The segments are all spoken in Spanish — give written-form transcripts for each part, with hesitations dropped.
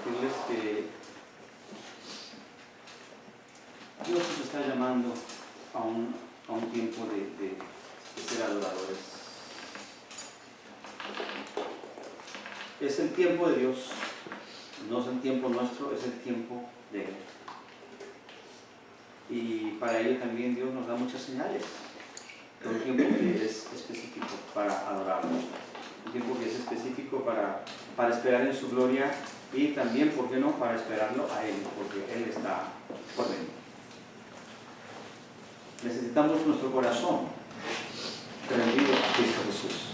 compartirles que Dios nos está llamando a un tiempo de ser adoradores. Es el tiempo de Dios, no es el tiempo nuestro, es el tiempo de Él. Y para ello también Dios nos da muchas señales. Un tiempo que es específico para adorarlo, un tiempo que es específico para esperar en su gloria y también, ¿por qué no?, para esperarlo a Él, porque Él está por venir. Necesitamos nuestro corazón rendido a Cristo Jesús.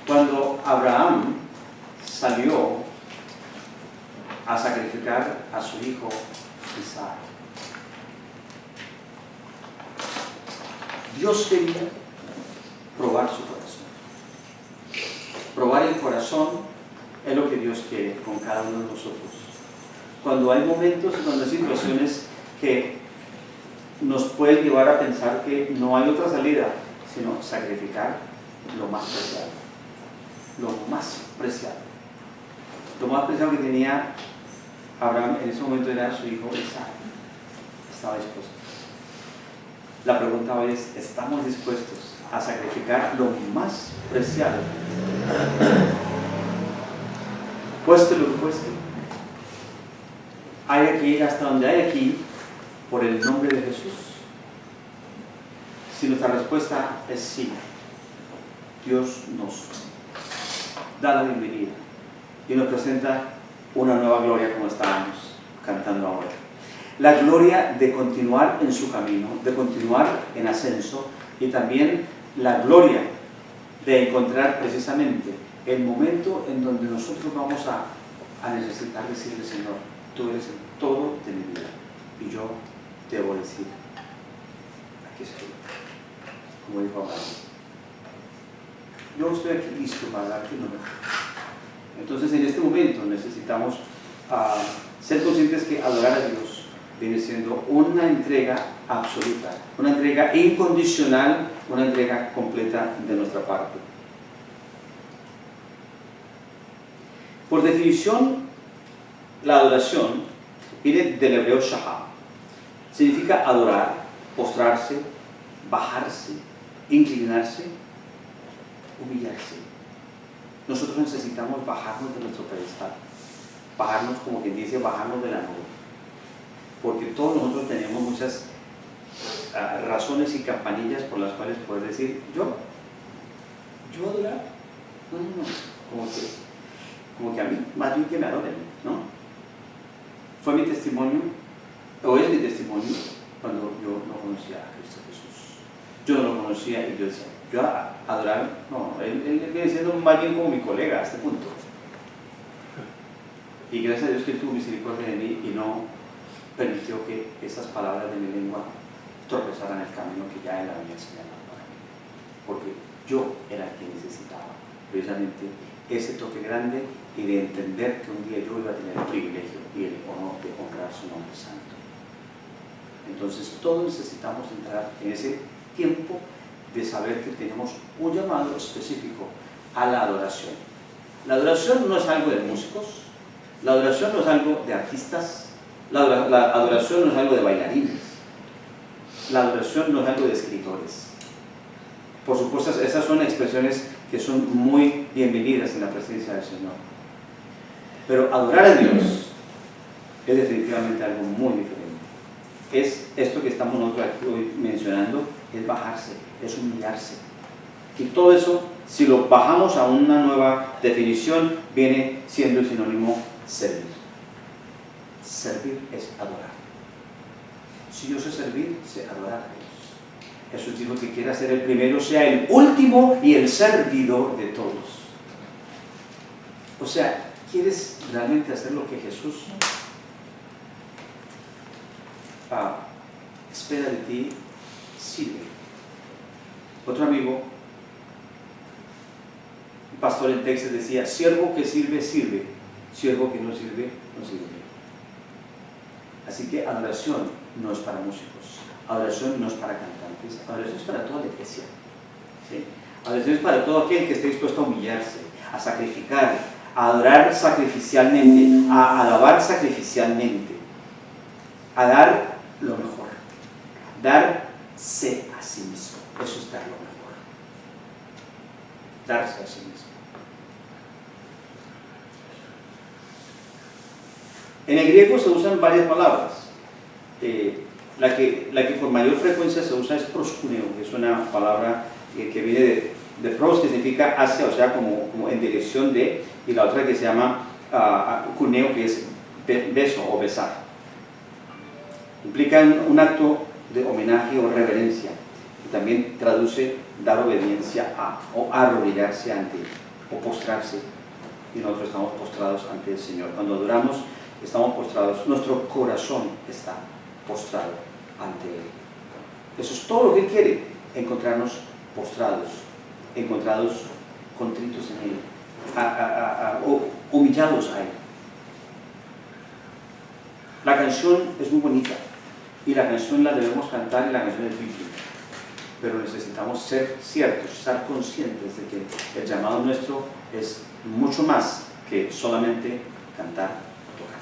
Cuando Abraham salió a sacrificar a su hijo Isaac, Dios quería probar su corazón. Probar el corazón es lo que Dios quiere con cada uno de nosotros. Cuando hay momentos, cuando hay situaciones que nos pueden llevar a pensar que no hay otra salida, sino sacrificar lo más preciado. Lo más preciado. Lo más preciado que tenía Abraham en ese momento era su hijo Isaac. Estaba dispuesto. La pregunta hoy es, ¿estamos dispuestos a sacrificar lo más preciado? Cueste lo que cueste. Hay aquí, hasta donde hay aquí, por el nombre de Jesús. Si nuestra respuesta es sí, Dios nos da la bienvenida y nos presenta una nueva gloria como estábamos cantando ahora. La gloria de continuar en su camino, de continuar en ascenso, y también la gloria de encontrar precisamente el momento en donde nosotros vamos a necesitar decirle: Señor, tú eres el todo de mi vida, y yo debo decir, aquí estoy, como dijo Abraham, yo estoy aquí listo para darte lo mejor. Entonces, en este momento necesitamos ser conscientes que adorar a Dios viene siendo una entrega absoluta, una entrega incondicional, una entrega completa de nuestra parte. Por definición, la adoración viene del hebreo shahá. Significa adorar, postrarse, bajarse, inclinarse, humillarse. Nosotros necesitamos bajarnos de nuestro pedestal, bajarnos, como quien dice, bajarnos de la nube. Porque todos nosotros tenemos muchas razones y campanillas por las cuales poder decir, yo adorar, no, como que a mí, más bien que me adoren, ¿no? Fue mi testimonio, o es mi testimonio, cuando yo no conocía a Cristo Jesús. Yo no lo conocía y yo decía, yo adorar, no, él viene siendo más bien como mi colega a este punto. Y gracias a Dios que tuvo misericordia de mí y no permitió que esas palabras de mi lengua tropezaran el camino que ya él había señalado para mí. Porque yo era el que necesitaba precisamente ese toque grande y de entender que un día yo iba a tener el privilegio y el honor de honrar su nombre santo. Entonces todos necesitamos entrar en ese tiempo de saber que tenemos un llamado específico a la adoración. La adoración no es algo de músicos, la adoración no es algo de artistas, la adoración no es algo de bailarines, la adoración no es algo de escritores. Por supuesto, esas son expresiones que son muy bienvenidas en la presencia del Señor. Pero adorar a Dios es definitivamente algo muy diferente. Es esto que estamos nosotros hoy mencionando, es bajarse, es humillarse. Y todo eso, si lo bajamos a una nueva definición, viene siendo el sinónimo servir. Servir es adorar. Si yo sé servir, sé adorar a Dios. Jesús dijo que quiera ser el primero, sea el último y el servidor de todos. O sea, ¿quieres realmente hacer lo que Jesús espera de ti? Sirve. Otro amigo, un pastor en Texas, decía: siervo que sirve, sirve; siervo que no sirve, no sirve. Así que adoración no es para músicos, adoración no es para cantantes, adoración es para toda la iglesia, ¿sí? Adoración es para todo aquel que esté dispuesto a humillarse, a sacrificar, a adorar sacrificialmente, a alabar sacrificialmente, a dar lo mejor, darse a sí mismo. Eso es dar lo mejor, darse a sí mismo. En el griego se usan varias palabras. La que con mayor frecuencia se usa es proskuneo, que es una palabra que viene de pros, que significa hacia, o sea, como en dirección de, y la otra que se llama kuneo, que es beso o besar. Implica un acto de homenaje o reverencia, y también traduce dar obediencia a, o arrodillarse ante, o postrarse, y nosotros estamos postrados ante el Señor. Cuando adoramos, estamos postrados, nuestro corazón está postrado ante Él. Eso es todo lo que Él quiere, encontrarnos postrados, encontrados contritos en Él, o humillados a Él. La canción es muy bonita, y la canción la debemos cantar, y la canción es bíblica, pero necesitamos ser ciertos, estar conscientes de que el llamado nuestro es mucho más que solamente cantar o tocar,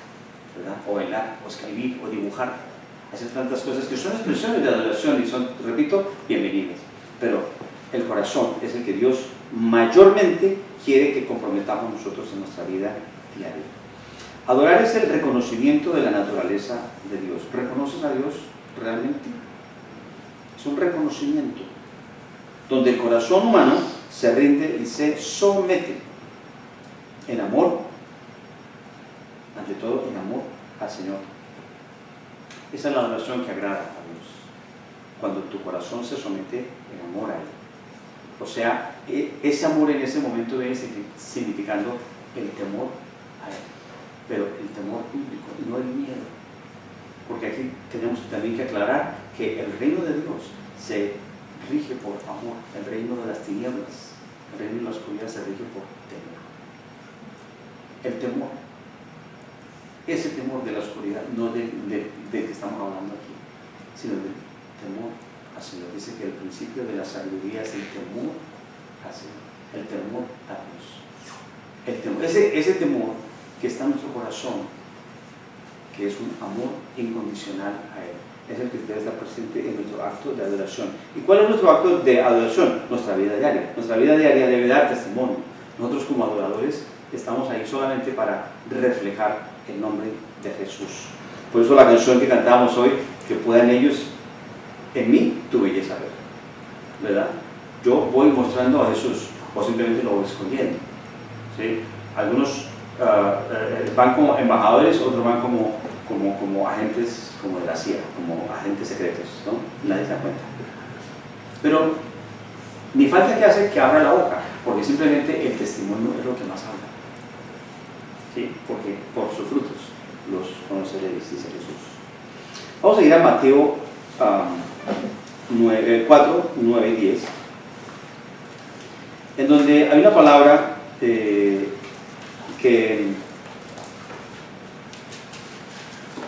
¿verdad? O bailar, o escribir, o dibujar, hacer tantas cosas que son expresiones de adoración y son, repito, bienvenidas, pero el corazón es el que Dios mayormente quiere que comprometamos nosotros en nuestra vida diaria. Adorar es el reconocimiento de la naturaleza de Dios. ¿Reconoces a Dios realmente? Es un reconocimiento donde el corazón humano se rinde y se somete en amor, ante todo en amor al Señor. Esa es la adoración que agrada a Dios, cuando tu corazón se somete en amor a Él. O sea, ese amor en ese momento viene significando el temor a Él, pero el temor bíblico, no el miedo. Porque aquí tenemos también que aclarar que el reino de Dios se rige por amor, el reino de las tinieblas, el reino de la oscuridad se rige por temor. El temor, ese temor de la oscuridad, no del que estamos hablando aquí, sino del temor al Señor. Dice que el principio de la sabiduría es el temor al Señor, el temor a Dios. El temor, ese temor que está en nuestro corazón, que es un amor incondicional a Él, es el que debe estar presente en nuestro acto de adoración. ¿Y cuál es nuestro acto de adoración? Nuestra vida diaria. Nuestra vida diaria debe dar testimonio. Nosotros como adoradores estamos ahí solamente para reflejar el nombre de Jesús. Por eso la canción que cantamos hoy, que puedan ellos en mí tu belleza ver, ¿verdad? Yo voy mostrando a Jesús, o simplemente lo voy escondiendo, ¿sí? Algunos van como embajadores, otros van como agentes, como de la CIA, como agentes secretos, ¿no? Nadie se da cuenta. Pero ni falta que hace que abra la boca, porque simplemente el testimonio es lo que más habla, ¿sí? Porque por sus frutos los conoceréis, dice Jesús. Vamos a ir a Mateo 4, 9 y 10, en donde hay una palabra que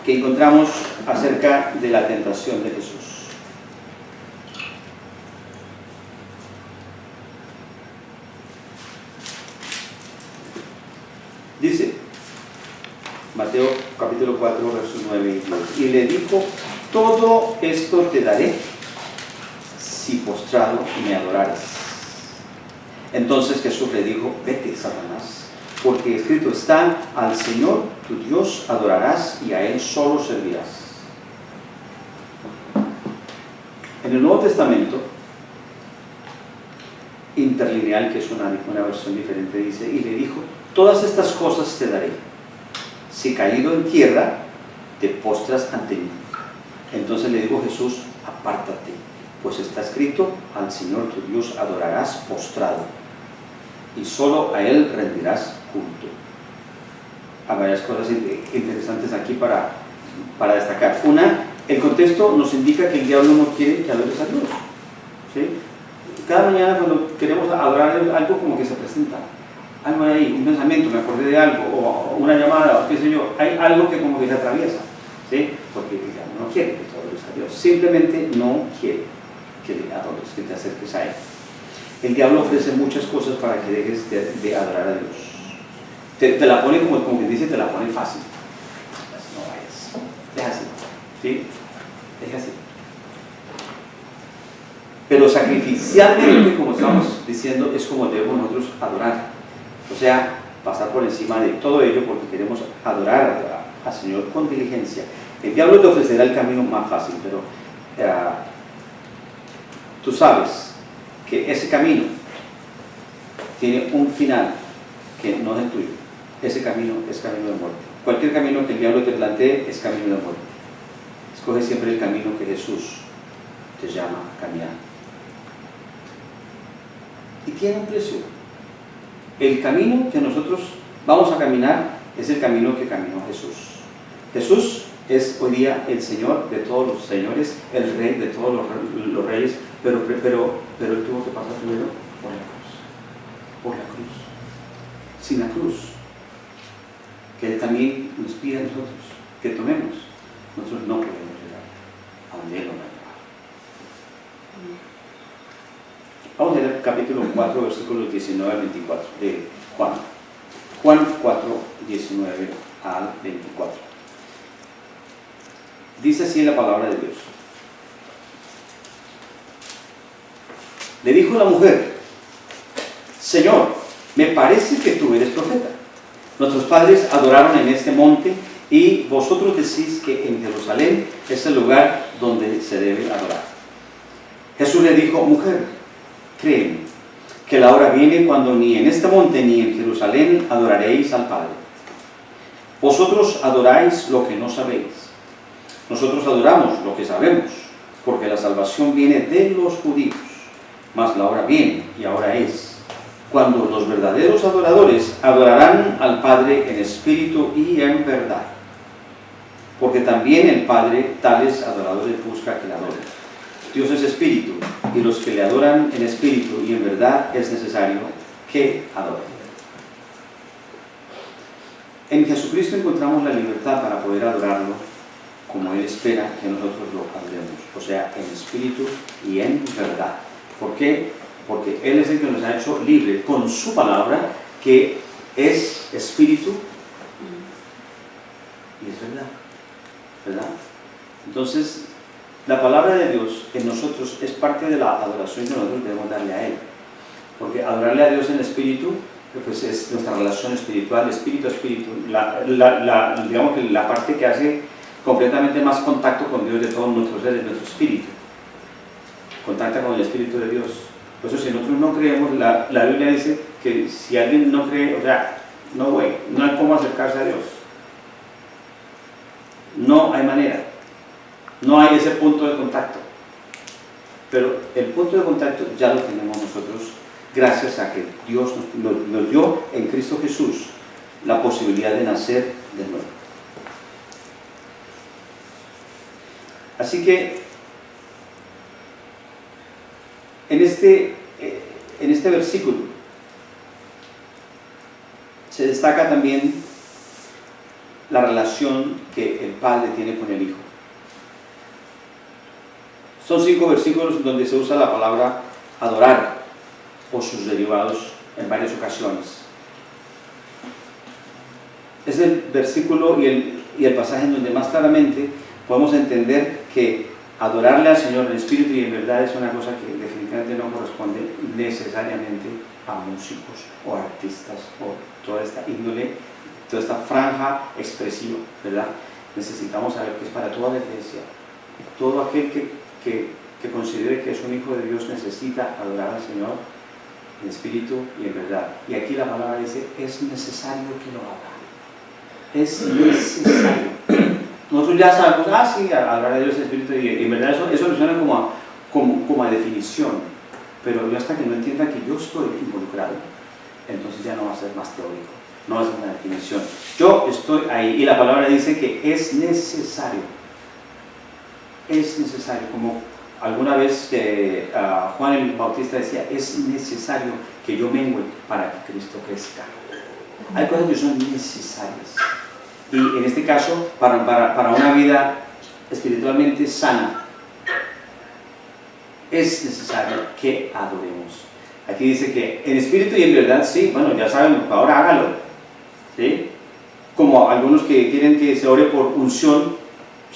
encontramos acerca de la tentación de Jesús. Dice Mateo capítulo 4, versos 9 y 10, y le dijo: todo esto te daré si postrado me adorares. Entonces Jesús le dijo: vete, Satanás, porque escrito está: al Señor tu Dios adorarás y a Él solo servirás. En el Nuevo Testamento interlineal, que es una versión diferente, dice: y le dijo: todas estas cosas te daré si caído en tierra te postras ante mí. Entonces le dijo Jesús: apártate, pues está escrito: al Señor tu Dios adorarás postrado y solo a Él rendirás culto. Hay varias cosas interesantes aquí para destacar. Una, el contexto nos indica que el diablo no quiere que adores a Dios, ¿sí? Cada mañana cuando queremos adorar algo, como que se presenta algo ahí, un pensamiento, me acordé de algo, o una llamada, o qué sé yo, hay algo que como que se atraviesa, ¿sí? Porque el diablo no quiere que te adores a Dios, simplemente no quiere que le adores, que te acerques a Él. El diablo ofrece muchas cosas para que dejes de adorar a Dios. te la pone como que dice, te la pone fácil. No vayas, deja así, ¿sí? Deja así. Pero sacrificialmente, como estamos diciendo, es como debemos nosotros adorar. O sea, pasar por encima de todo ello porque queremos adorar al Señor con diligencia. El diablo te ofrecerá el camino más fácil, pero tú sabes que ese camino tiene un final que no es el tuyo. Ese camino es camino de muerte. Cualquier camino que el diablo te plantee es camino de muerte. Escoge siempre el camino que Jesús te llama a caminar. Y tiene un precio. El camino que nosotros vamos a caminar es el camino que caminó Jesús. Jesús es hoy día el Señor de todos los señores, el Rey de todos los reyes, pero Él tuvo que pasar primero por la cruz. Por la cruz. Sin la cruz, que Él también nos pide a nosotros que tomemos, nosotros no podemos llegar a donde Él nos va a llevar. Vamos a leer el capítulo 4, versículos 19 al 24 de Juan. Juan 4, 19 al 24. Dice así la palabra de Dios. Le dijo la mujer: Señor, me parece que tú eres profeta. Nuestros padres adoraron en este monte y vosotros decís que en Jerusalén es el lugar donde se debe adorar. Jesús le dijo: mujer, créeme que la hora viene cuando ni en este monte ni en Jerusalén adoraréis al Padre. Vosotros adoráis lo que no sabéis. Nosotros adoramos lo que sabemos, porque la salvación viene de los judíos. Mas la hora viene, y ahora es, cuando los verdaderos adoradores adorarán al Padre en espíritu y en verdad. Porque también el Padre tales adoradores busca que le adoren. Dios es espíritu, y los que le adoran en espíritu y en verdad es necesario que adoren. En Jesucristo encontramos la libertad para poder adorarlo como Él espera que nosotros lo adoremos, o sea, en espíritu y en verdad. ¿Por qué? Porque Él es el que nos ha hecho libre con su palabra, que es espíritu y es verdad. ¿Verdad? Entonces, la palabra de Dios en nosotros es parte de la adoración que nosotros debemos darle a Él. Porque adorarle a Dios en espíritu, pues es nuestra relación espiritual, espíritu a espíritu. Digamos que la parte que hace completamente más contacto con Dios de todos nuestros seres, nuestro espíritu. Contacta con el Espíritu de Dios. Por eso si nosotros no creemos, la Biblia dice que si alguien no cree, o sea, no hay cómo acercarse a Dios. No hay manera. No hay ese punto de contacto. Pero el punto de contacto ya lo tenemos nosotros gracias a que Dios nos dio en Cristo Jesús la posibilidad de nacer de nuevo. Así que en este versículo se destaca también la relación que el Padre tiene con el Hijo. Son 5 versículos donde se usa la palabra adorar o sus derivados en varias ocasiones. Es el versículo y el pasaje en donde más claramente podemos entender que adorarle al Señor en espíritu y en verdad es una cosa que definitivamente no corresponde necesariamente a músicos o artistas o toda esta índole, toda esta franja expresiva, ¿verdad? Necesitamos saber que es para toda la iglesia. Todo aquel que considere que es un hijo de Dios necesita adorar al Señor en espíritu y en verdad. Y aquí la palabra dice, es necesario que lo haga. Es necesario. Nosotros ya sabemos, sí, adorar a Dios en espíritu y en verdad eso me suena como a definición, pero yo hasta que no entienda que yo estoy involucrado, entonces ya no va a ser más teórico, no va a ser una definición. Yo estoy ahí y la palabra dice que es necesario. Es necesario, como alguna vez que Juan el Bautista decía, es necesario que yo mengue para que Cristo crezca. Hay cosas que son necesarias. Y en este caso, para una vida espiritualmente sana, es necesario que adoremos. Aquí dice que en espíritu y en verdad, sí, bueno, ya saben, ahora hágalo. como algunos que quieren que se ore por unción,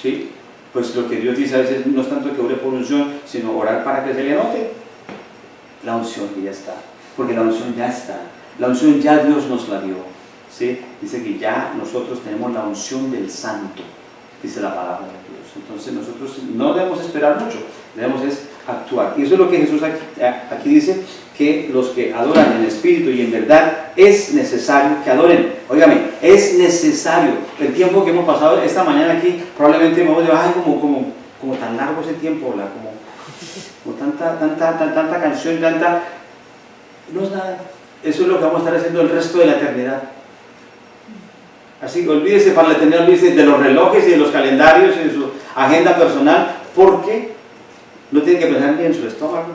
¿sí? Pues lo que Dios dice a veces no es tanto que ore por unción, sino orar para que se le note la unción que ya está, porque la unción ya está, la unción ya Dios nos la dio, ¿sí? Dice que ya nosotros tenemos la unción del Santo, dice la palabra de Dios. Entonces nosotros no debemos esperar mucho, debemos es actuar. Y eso es lo que Jesús aquí dice, que los que adoran en espíritu y en verdad es necesario que adoren. Óigame, es necesario. El tiempo que hemos pasado esta mañana aquí, probablemente me voy a decir, ay, como tan largo ese tiempo, como tanta canción, no es nada. Eso es lo que vamos a estar haciendo el resto de la eternidad. Así que olvídese para la eternidad, olvídese de los relojes y de los calendarios y de su agenda personal, porque no tiene que pensar ni en su estómago.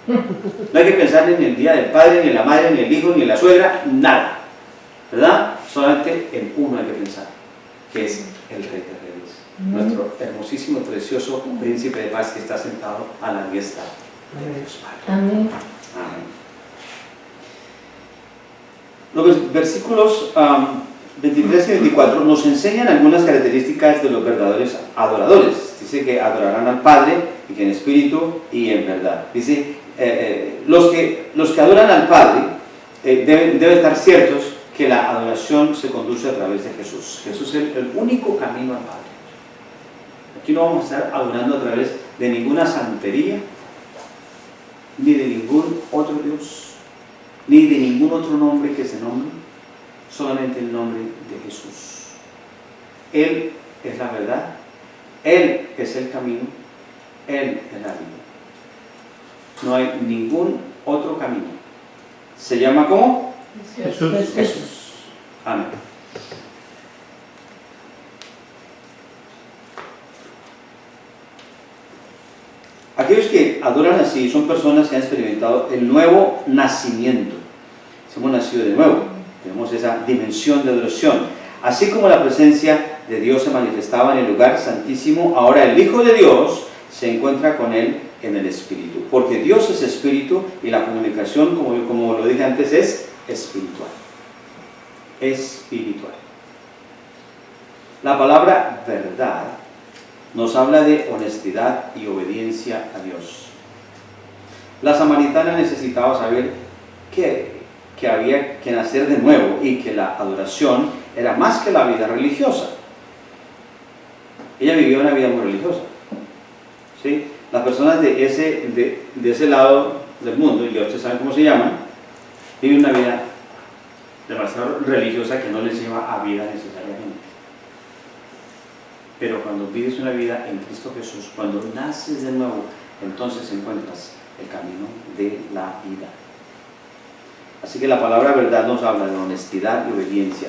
No hay que pensar ni en el día del padre, ni en la madre, ni en el hijo, ni en la suegra, nada. ¿Verdad? Solamente en uno hay que pensar, que es el Rey de Reyes, nuestro hermosísimo, precioso príncipe de paz que está sentado a la diestra de Dios Padre. Amén. Amén. Los versículos 23 y 24 nos enseñan algunas características de los verdaderos adoradores. Dice que adorarán al Padre y que en espíritu y en verdad. Dice, los que adoran al Padre deben estar ciertos que la adoración se conduce a través de Jesús. Jesús es el único camino al Padre. Aquí no vamos a estar adorando a través de ninguna santería, ni de ningún otro Dios, ni de ningún otro nombre que se nombre, solamente el nombre de Jesús. Él es la verdad, Él es el camino, Él es la vida. No hay ningún otro camino. ¿Se llama cómo? Jesús. Jesús. Amén. Aquellos que adoran así son personas que han experimentado el nuevo nacimiento. Hemos nacido de nuevo, tenemos esa dimensión de adoración. Así como la presencia de Dios se manifestaba en el lugar santísimo, ahora el Hijo de Dios se encuentra con Él en el Espíritu. Porque Dios es Espíritu y la comunicación, como lo dije antes, es espiritual. Espiritual. La palabra verdad nos habla de honestidad y obediencia a Dios. La samaritana necesitaba saber que había que nacer de nuevo y que la adoración era más que la vida religiosa. Ella vivía una vida muy religiosa, ¿sí? Las personas de ese lado del mundo, y ya ustedes saben cómo se llaman, viven una vida demasiado religiosa que no les lleva a vida necesariamente. Pero cuando vives una vida en Cristo Jesús, cuando naces de nuevo, entonces encuentras el camino de la vida. Así que la palabra verdad nos habla de honestidad y obediencia.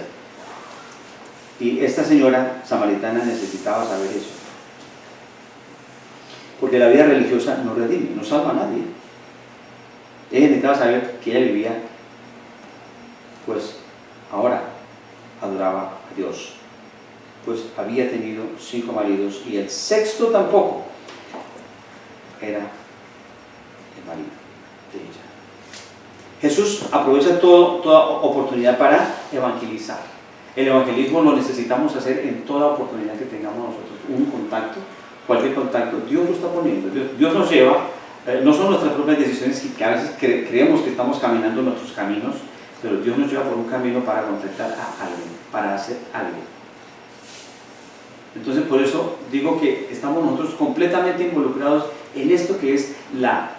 Y esta señora samaritana necesitaba saber eso. Porque la vida religiosa no redime, no salva a nadie. Ella necesitaba saber que ella vivía, pues ahora adoraba a Dios. Pues había tenido 5 maridos y el sexto tampoco era el marido de ella. Jesús aprovecha toda oportunidad para evangelizar. El evangelismo lo necesitamos hacer en toda oportunidad que tengamos nosotros. Un contacto, cualquier contacto, Dios lo está poniendo. Dios nos lleva, no son nuestras propias decisiones que a veces creemos que estamos caminando nuestros caminos, pero Dios nos lleva por un camino para contactar a alguien, para hacer algo. Entonces por eso digo que estamos nosotros completamente involucrados en esto que es la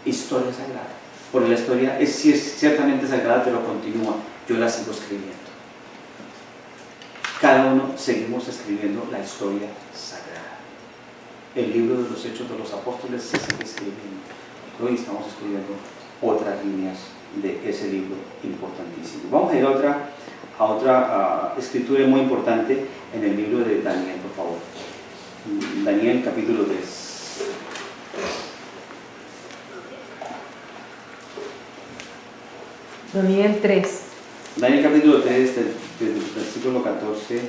historia sagrada. Porque la historia es ciertamente sagrada, pero continúa. Yo la sigo escribiendo. Cada uno seguimos escribiendo la historia sagrada. El libro de los Hechos de los Apóstoles se sigue escribiendo. Hoy estamos escribiendo otras líneas de ese libro importantísimo. Vamos a ir a otra escritura muy importante en el libro de Daniel, por favor. Daniel capítulo 3. Daniel 3. Daniel capítulo 3, del versículo 14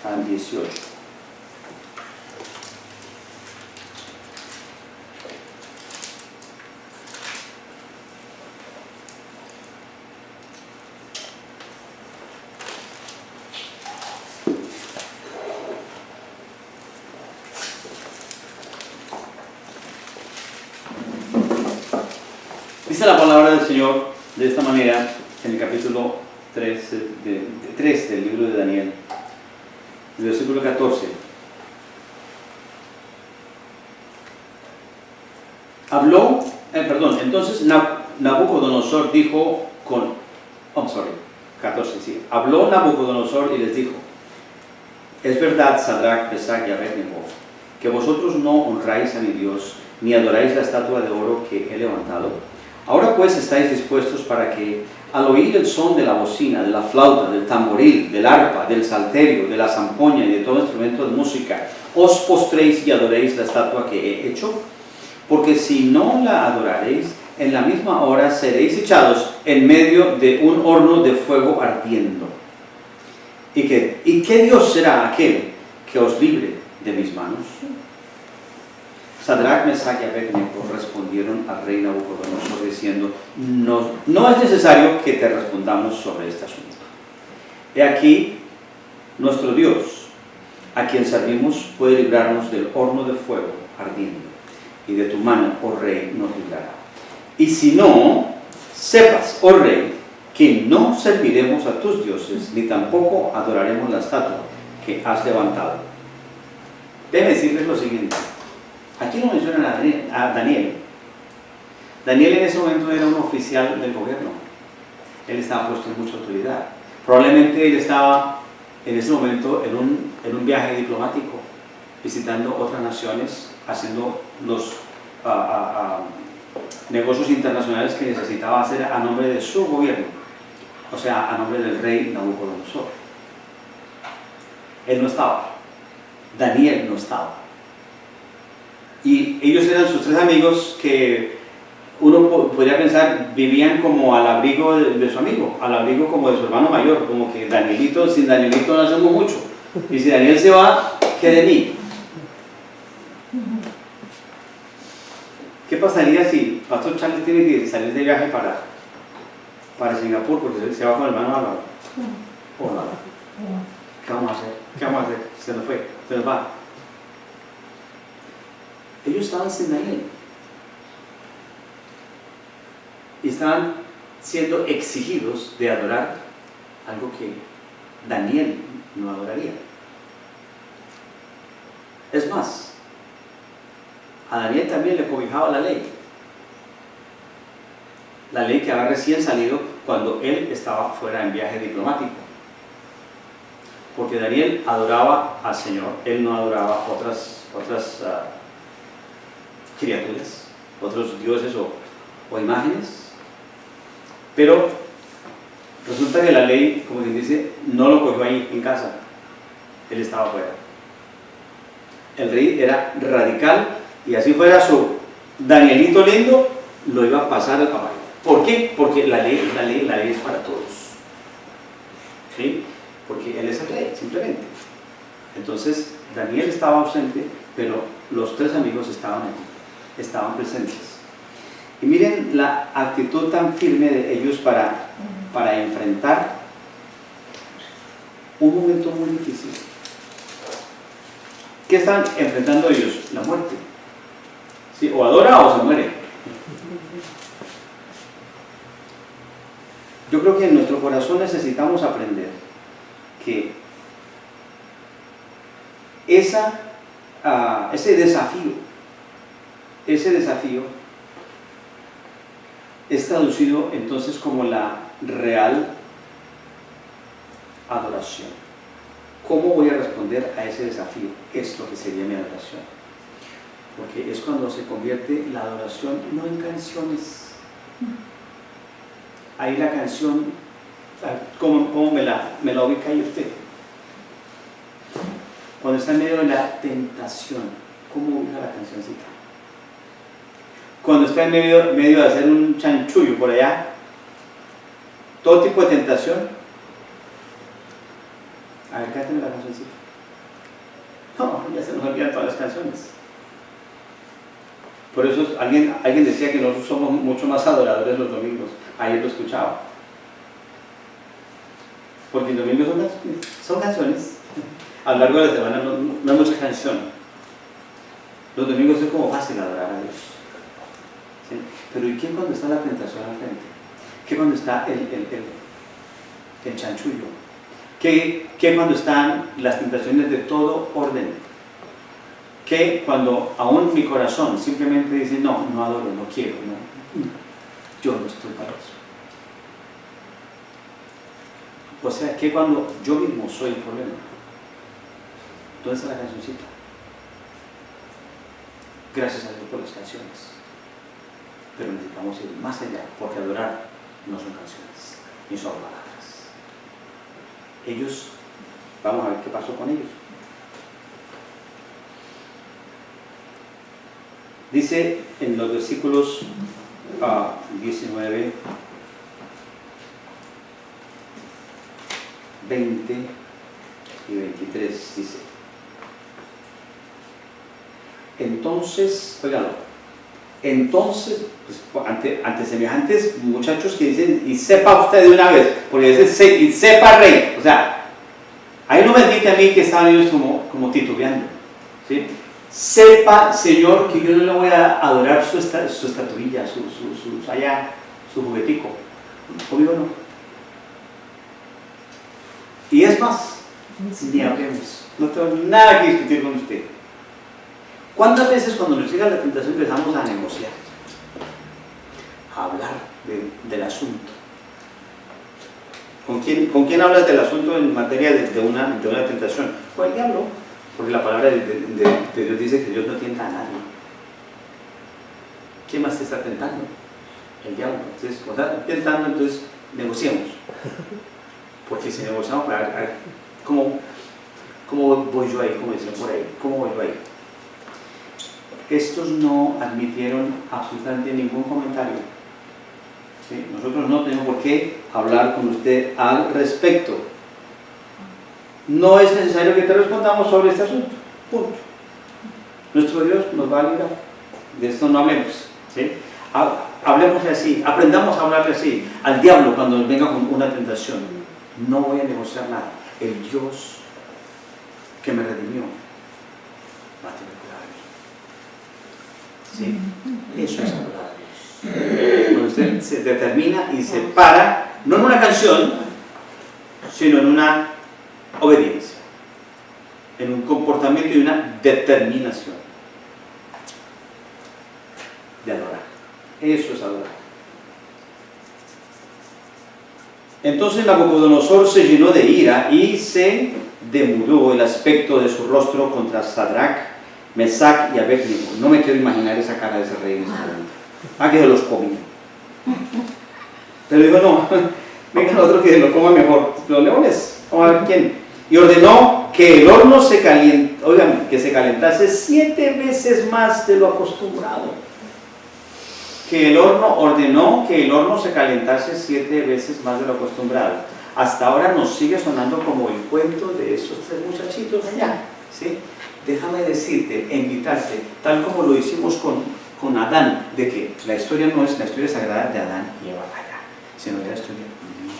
al 18. Dice la palabra del Señor de esta manera en el capítulo 3 del libro de Daniel, el versículo 14. Entonces Nabucodonosor dijo 14, sí. Habló Nabucodonosor y les dijo: es verdad, Sadrach, Mesach y Abednego, que vosotros no honráis a mi Dios, ni adoráis la estatua de oro que he levantado. Ahora pues estáis dispuestos para que, al oír el son de la bocina, de la flauta, del tamboril, del arpa, del salterio, de la zampoña y de todo instrumento de música, os postréis y adoréis la estatua que he hecho. Porque si no la adoraréis, en la misma hora seréis echados en medio de un horno de fuego ardiendo. ¿Y qué Dios será aquel que os libre de mis manos? Sadrach, Mesach y Abednego respondieron al rey Nabucodonosor diciendo: no es necesario que te respondamos sobre este asunto. He aquí, nuestro Dios, a quien servimos, puede librarnos del horno de fuego ardiendo, y de tu mano, oh rey, nos librará. Y si no, sepas, oh rey, que no serviremos a tus dioses, ni tampoco adoraremos la estatua que has levantado. Déjenme decirles lo siguiente. Aquí no mencionan a Daniel. Daniel en ese momento era un oficial del gobierno. Él estaba puesto en mucha autoridad. Probablemente él estaba en ese momento en un viaje diplomático, visitando otras naciones, haciendo los negocios internacionales que necesitaba hacer a nombre de su gobierno, o sea, a nombre del rey Nabucodonosor. Él no estaba. Daniel no estaba. Y ellos eran sus tres amigos que uno podría pensar vivían como al abrigo de su amigo, al abrigo como de su hermano mayor, como que Danielito, sin Danielito no hacemos mucho. Y si Daniel se va, ¿qué de mí? ¿Qué pasaría si Pastor Charles tiene que salir de viaje para Singapur porque se va con el hermano Álvaro? ¿Qué vamos a hacer? ¿Qué vamos a hacer? Se nos fue, se nos va. Ellos estaban sin Daniel y estaban siendo exigidos de adorar algo que Daniel no adoraría. Es más, a Daniel también le cobijaba la ley que había recién salido cuando él estaba fuera en viaje diplomático, porque Daniel adoraba al Señor, él no adoraba otras criaturas, otros dioses o imágenes. Pero resulta que la ley, como quien dice, no lo cogió ahí en casa, él estaba fuera. El rey era radical y así fuera su Danielito lindo, lo iba a pasar al caballo. ¿Por qué? Porque la ley es para todos, ¿sí? Porque él es el rey, simplemente. Entonces Daniel estaba ausente, pero los tres amigos estaban allí, estaban presentes. Y miren la actitud tan firme de ellos para enfrentar un momento muy difícil. ¿Qué están enfrentando ellos? La muerte. ¿Sí? O adora o se muere. Yo creo que en nuestro corazón necesitamos aprender que ese desafío es traducido entonces como la real adoración. ¿Cómo voy a responder a ese desafío? Es lo que sería mi adoración. Porque es cuando se convierte la adoración no en canciones. Ahí la canción, ¿cómo me la ubica ahí usted? Cuando está en medio de la tentación, ¿cómo ubica la cancioncita? Cuando está en medio de hacer un chanchullo por allá, todo tipo de tentación. A ver, cántame la cancioncita. No, ya se nos olvidan todas las canciones. Por eso alguien decía que nosotros somos mucho más adoradores los domingos. Ayer lo escuchaba. Porque el domingo son canciones. A lo largo de la semana no hay mucha canción. Los domingos es como fácil adorar a Dios. ¿sí? Pero ¿y qué cuando está la tentación al frente? ¿Qué cuando está el chanchullo? ¿Qué cuando están las tentaciones de todo orden? ¿Qué cuando aún mi corazón simplemente dice, no adoro, no quiero, no, yo no estoy para eso? O sea, que cuando yo mismo soy el problema. ¿Dónde está la cancioncita? Gracias a Dios por las canciones. Pero necesitamos ir más allá, porque adorar no son canciones, ni son palabras. Ellos, vamos a ver qué pasó con ellos. Dice en los versículos 19, 20 y 23, dice: entonces, óigalo, entonces, pues, ante semejantes muchachos que dicen, y sepa usted de una vez, porque dice, y sepa rey, o sea, ahí no me admite a mí que estaban ellos como titubeando, ¿sí? Sepa, Señor, que yo no le voy a adorar su estatuilla, su juguetico, conmigo no. Y es más, ni hablemos, no tengo nada que discutir con usted. ¿Cuántas veces cuando nos llega la tentación empezamos a negociar, a hablar del asunto? ¿Con quién hablas del asunto en materia de una tentación? Con el diablo, porque la palabra de Dios dice que Dios no tienta a nadie. ¿Quién más te está tentando? El diablo. Entonces, o sea, tentando, entonces negociemos. Porque si negociamos para ver cómo voy yo ahí, como dicen por ahí, cómo voy yo ahí. Estos no admitieron absolutamente ningún comentario. ¿Sí? Nosotros no tenemos por qué hablar con usted al respecto. No es necesario que te respondamos sobre este asunto. Punto. Nuestro Dios nos va a librar. De esto no hablemos. ¿Sí? Hablemos así, aprendamos a hablarle así al diablo cuando nos venga con una tentación. No voy a negociar nada. El Dios que me redimió va a tener cuidado de mí. ¿Sí? Eso es adorar a Dios. Cuando usted se determina y se para, no en una canción, sino en una obediencia, en un comportamiento y una determinación de adorar. Eso es adorar. Entonces Nabucodonosor se llenó de ira y se demudó el aspecto de su rostro contra Sadrach, Mesach y Abednego. No me quiero imaginar esa cara de ese rey en ese momento. Que se los comía. Pero dijo, no, vengan otros que se lo coman mejor. Los leones, vamos a ver quién. Y ordenó que el horno que se calentase 7 veces más de lo acostumbrado. Ordenó que el horno se calentase 7 veces más de lo acostumbrado. Hasta ahora nos sigue sonando como el cuento de esos 3 muchachitos allá, ¿sí? Déjame decirte, invitarte, tal como lo hicimos con Adán, de que la historia no es la historia sagrada de Adán y Eva allá, sino la historia mía.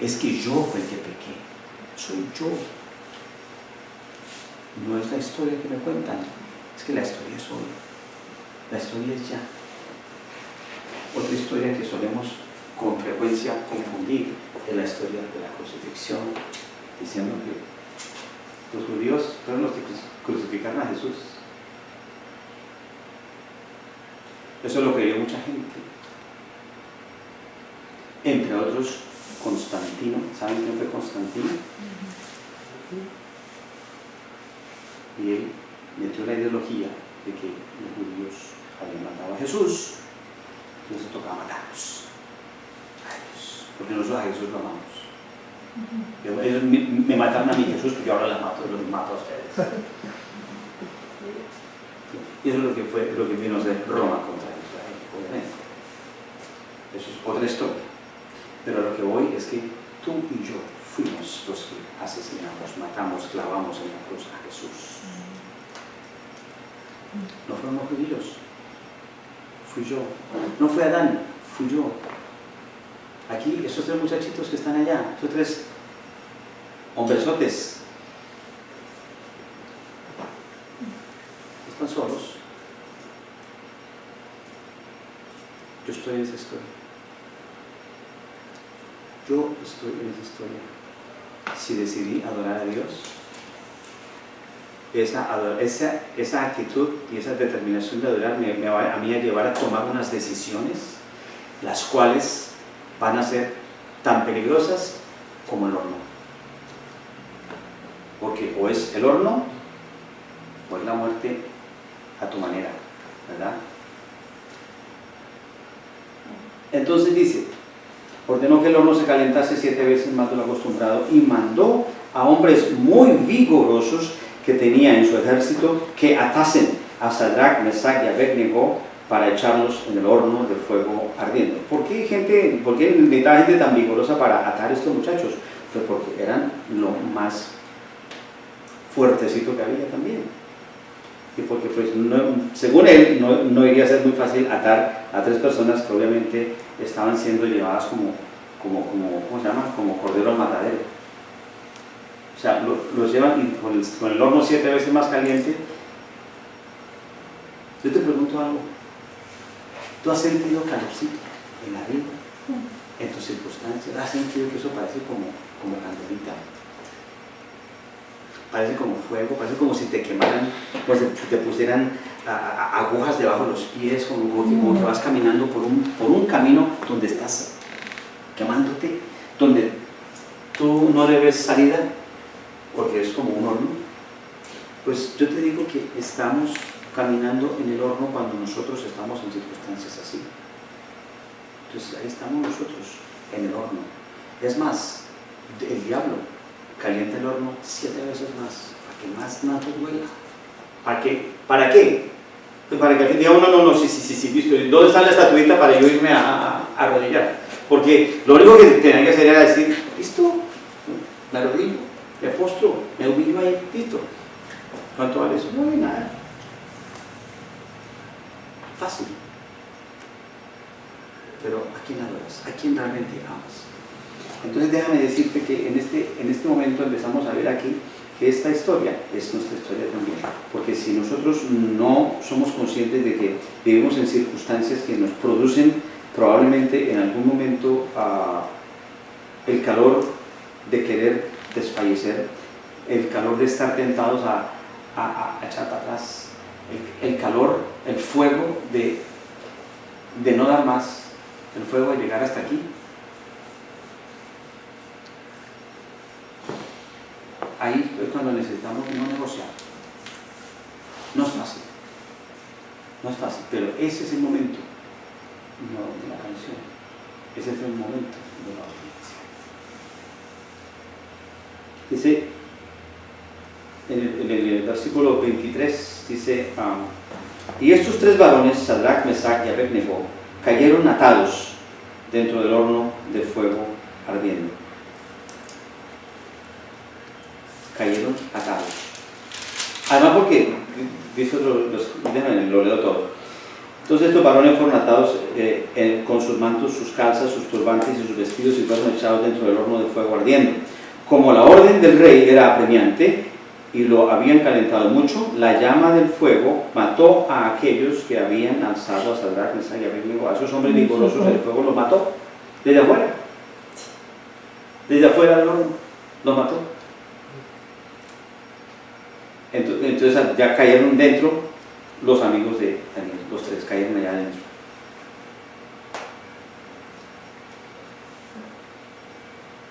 Es que yo fui el que pequé, soy yo. No es la historia que me cuentan, es que la historia es hoy, la historia es ya. Otra historia que solemos con frecuencia confundir es la historia de la crucifixión, diciendo que los judíos fueron los que crucificaron a Jesús. Eso lo creyó mucha gente. Entre otros, Constantino. ¿Saben quién fue Constantino? Y él metió la ideología de que los judíos habían matado a Jesús. Entonces tocaba matarlos a ellos, porque nosotros a Jesús lo amamos. Ellos me mataron a mí, Jesús, porque yo ahora los mato a ustedes. Y eso es lo que vino a hacer Roma contra Israel, obviamente. Eso es otra historia. Pero lo que voy es que tú y yo fuimos los que asesinamos, matamos, clavamos en la cruz a Jesús. No fueron los judíos. Fui yo. No fue Adán, fui yo. Aquí, esos 3 muchachitos que están allá, esos 3 hombresotes, están solos. estoy en esa historia. Yo estoy en esa historia. Si decidí adorar a Dios, esa actitud y esa determinación de adorar me va a mí a llevar a tomar unas decisiones, las cuales van a ser tan peligrosas como el horno. Porque o es el horno o es la muerte a tu manera, ¿verdad? Entonces dice, ordenó que el horno se calentase 7 veces más de lo acostumbrado y mandó a hombres muy vigorosos que tenía en su ejército que atasen a Sadrach, Mesach y Abednego para echarlos en el horno de fuego ardiendo. ¿Por qué necesitaba gente tan vigorosa para atar a estos muchachos? Pues porque eran lo más fuertecito que había también. Y porque pues, según él no iría a ser muy fácil atar a 3 personas que obviamente estaban siendo llevadas como ¿cómo se llama? Como cordero al matadero. O sea, los llevan y con el horno 7 veces más caliente. Yo te pregunto algo. ¿Tú has sentido calorcito en la vida? En tus circunstancias. ¿Has sentido que eso parece como candelita? Parece como fuego, parece como si te quemaran, pues si te pusieran agujas debajo de los pies, como que vas caminando por un camino donde estás quemándote, donde tú no le ves salida, porque es como un horno. Pues yo te digo que estamos caminando en el horno cuando nosotros estamos en circunstancias así. Entonces ahí estamos nosotros, en el horno. Es más, el diablo calienta el horno 7 veces más, para que más nato duela. ¿Para qué? Pues para que diga uno, sí, visto, ¿dónde está la estatuita para yo irme a arrodillar? Porque lo único que tenía que hacer era decir, listo, me arrodillo, me postro, me humillo ahí, listo. ¿Cuánto vale eso? No hay nada. Fácil. Pero ¿a quién adoras? ¿A quién realmente amas? Entonces déjame decirte que en este momento empezamos a ver aquí que esta historia es nuestra historia también. Porque si nosotros no somos conscientes de que vivimos en circunstancias que nos producen probablemente en algún momento el calor de querer desfallecer, el calor de estar tentados a echar para atrás, el calor, el fuego de no dar más, el fuego de llegar hasta aquí. Ahí es cuando necesitamos no negociar. No es fácil, pero ese es el momento de la canción, ese es el momento de la obediencia. Dice en el versículo 23, dice, y estos 3 varones, Sadrach, Mesach y Abednego, cayeron atados dentro del horno de fuego ardiendo. Cayeron atados. Además porque, dice déjame, lo leo todo. Entonces estos varones fueron atados con sus mantos, sus calzas, sus turbantes y sus vestidos y fueron echados dentro del horno de fuego ardiendo. Como la orden del rey era apremiante y lo habían calentado mucho, la llama del fuego mató a aquellos que habían alzado a Sadrach, Mesach y Abednego. A esos hombres vigorosos el fuego los mató desde afuera. Desde afuera del horno los mató. Entonces ya cayeron dentro los amigos de Daniel, los 3 cayeron allá adentro.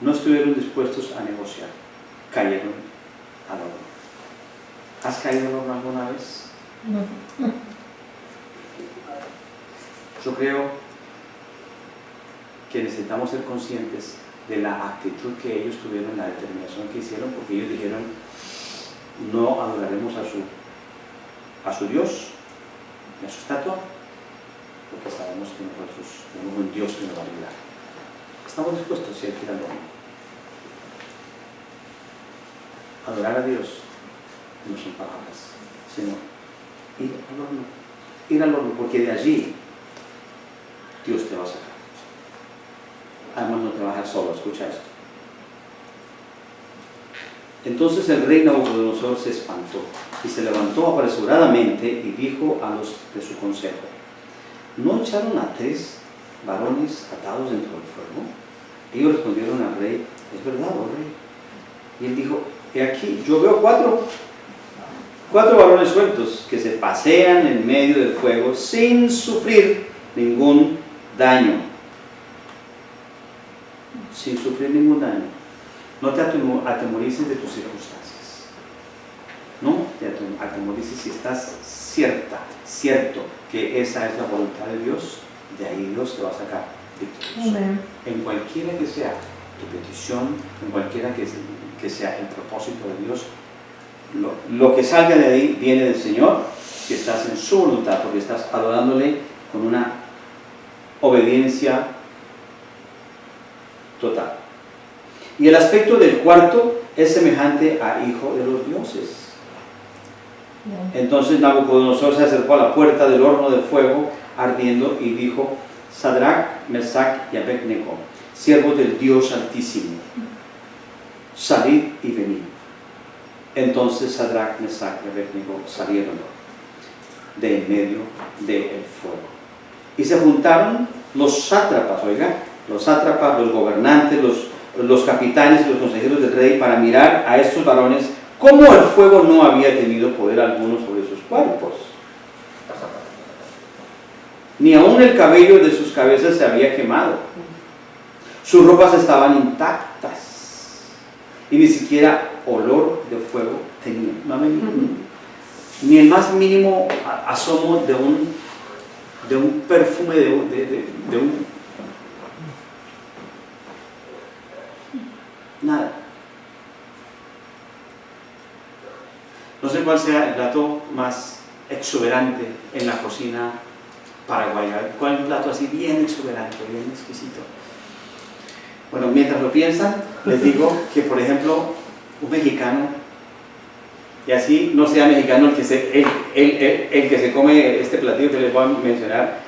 No estuvieron dispuestos a negociar, cayeron al horno. ¿Has caído al horno alguna vez? No. Yo creo que necesitamos ser conscientes de la actitud que ellos tuvieron, la determinación que hicieron, porque ellos dijeron, no adoraremos a su Dios y a su estatua, porque sabemos que nosotros tenemos un Dios que nos va a ayudar. Estamos dispuestos a ir al horno. Adorar a Dios no son palabras, sino ir al horno. Ir al horno, porque de allí Dios te va a sacar. Además no te va a dejar solo, escucha esto. Entonces el rey Nabucodonosor se espantó y se levantó apresuradamente y dijo a los de su consejo, ¿no echaron a 3 varones atados dentro del fuego? Ellos respondieron al rey: es verdad, oh rey. Y él dijo: he aquí, yo veo cuatro varones sueltos que se pasean en medio del fuego sin sufrir ningún daño. Sin sufrir ningún daño. No te atemorices de tus circunstancias. No te atemorices si estás cierto que esa es la voluntad de Dios. De ahí Dios te va a sacar victorioso. En cualquiera que sea tu petición, en cualquiera que sea el propósito de Dios, lo que salga de ahí viene del Señor, si estás en su voluntad, porque estás adorándole con una obediencia total. Y el aspecto del cuarto es semejante a hijo de los dioses. Entonces Nabucodonosor se acercó a la puerta del horno de fuego ardiendo y dijo: Sadrach, Mesach y Abednego, siervos del Dios Altísimo, salid y venid. Entonces Sadrach, Mesach y Abednego salieron de en medio del fuego. Y se juntaron los sátrapas, los sátrapas, los gobernantes, los capitanes y los consejeros del rey para mirar a estos varones, cómo el fuego no había tenido poder alguno sobre sus cuerpos. Ni aun el cabello de sus cabezas se había quemado. Sus ropas estaban intactas y ni siquiera olor de fuego tenían. No había ni el más mínimo asomo de un perfume, de un nada. No sé cuál sea el plato más exuberante en la cocina paraguaya. ¿Cuál es un plato así bien exuberante, bien exquisito? Bueno, mientras lo piensan, les digo que, por ejemplo, un mexicano, y así no sea mexicano el que se come este platillo que les voy a mencionar,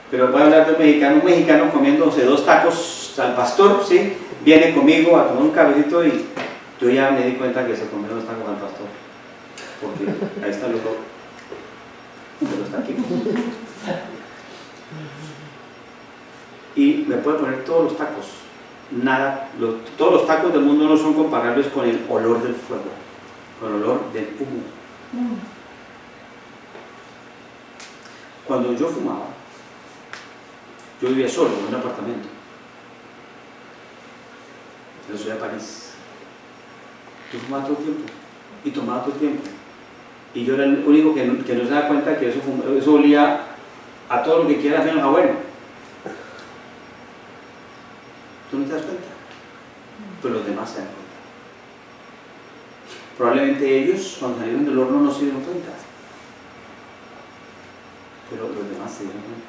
pero voy a hablar de un mexicano comiéndose 2 tacos al pastor, ¿sí? Viene conmigo a tomar un cafecito y yo ya me di cuenta que se comió 2 tacos al pastor, porque ahí está el olor de los taquitos. Y me puede poner todos los tacos, todos los tacos del mundo no son comparables con el olor del fuego, con el olor del humo. Cuando yo fumaba, yo vivía solo en un apartamento en la ciudad de París. Yo fumaba todo el tiempo y tomaba todo el tiempo, y yo era el único que no se daba cuenta que eso olía a todo lo que quiera menos a bueno. ¿Tú no te das cuenta? Pero los demás se dan cuenta. Probablemente ellos, cuando salieron del horno, no se dieron cuenta, pero los demás se dieron cuenta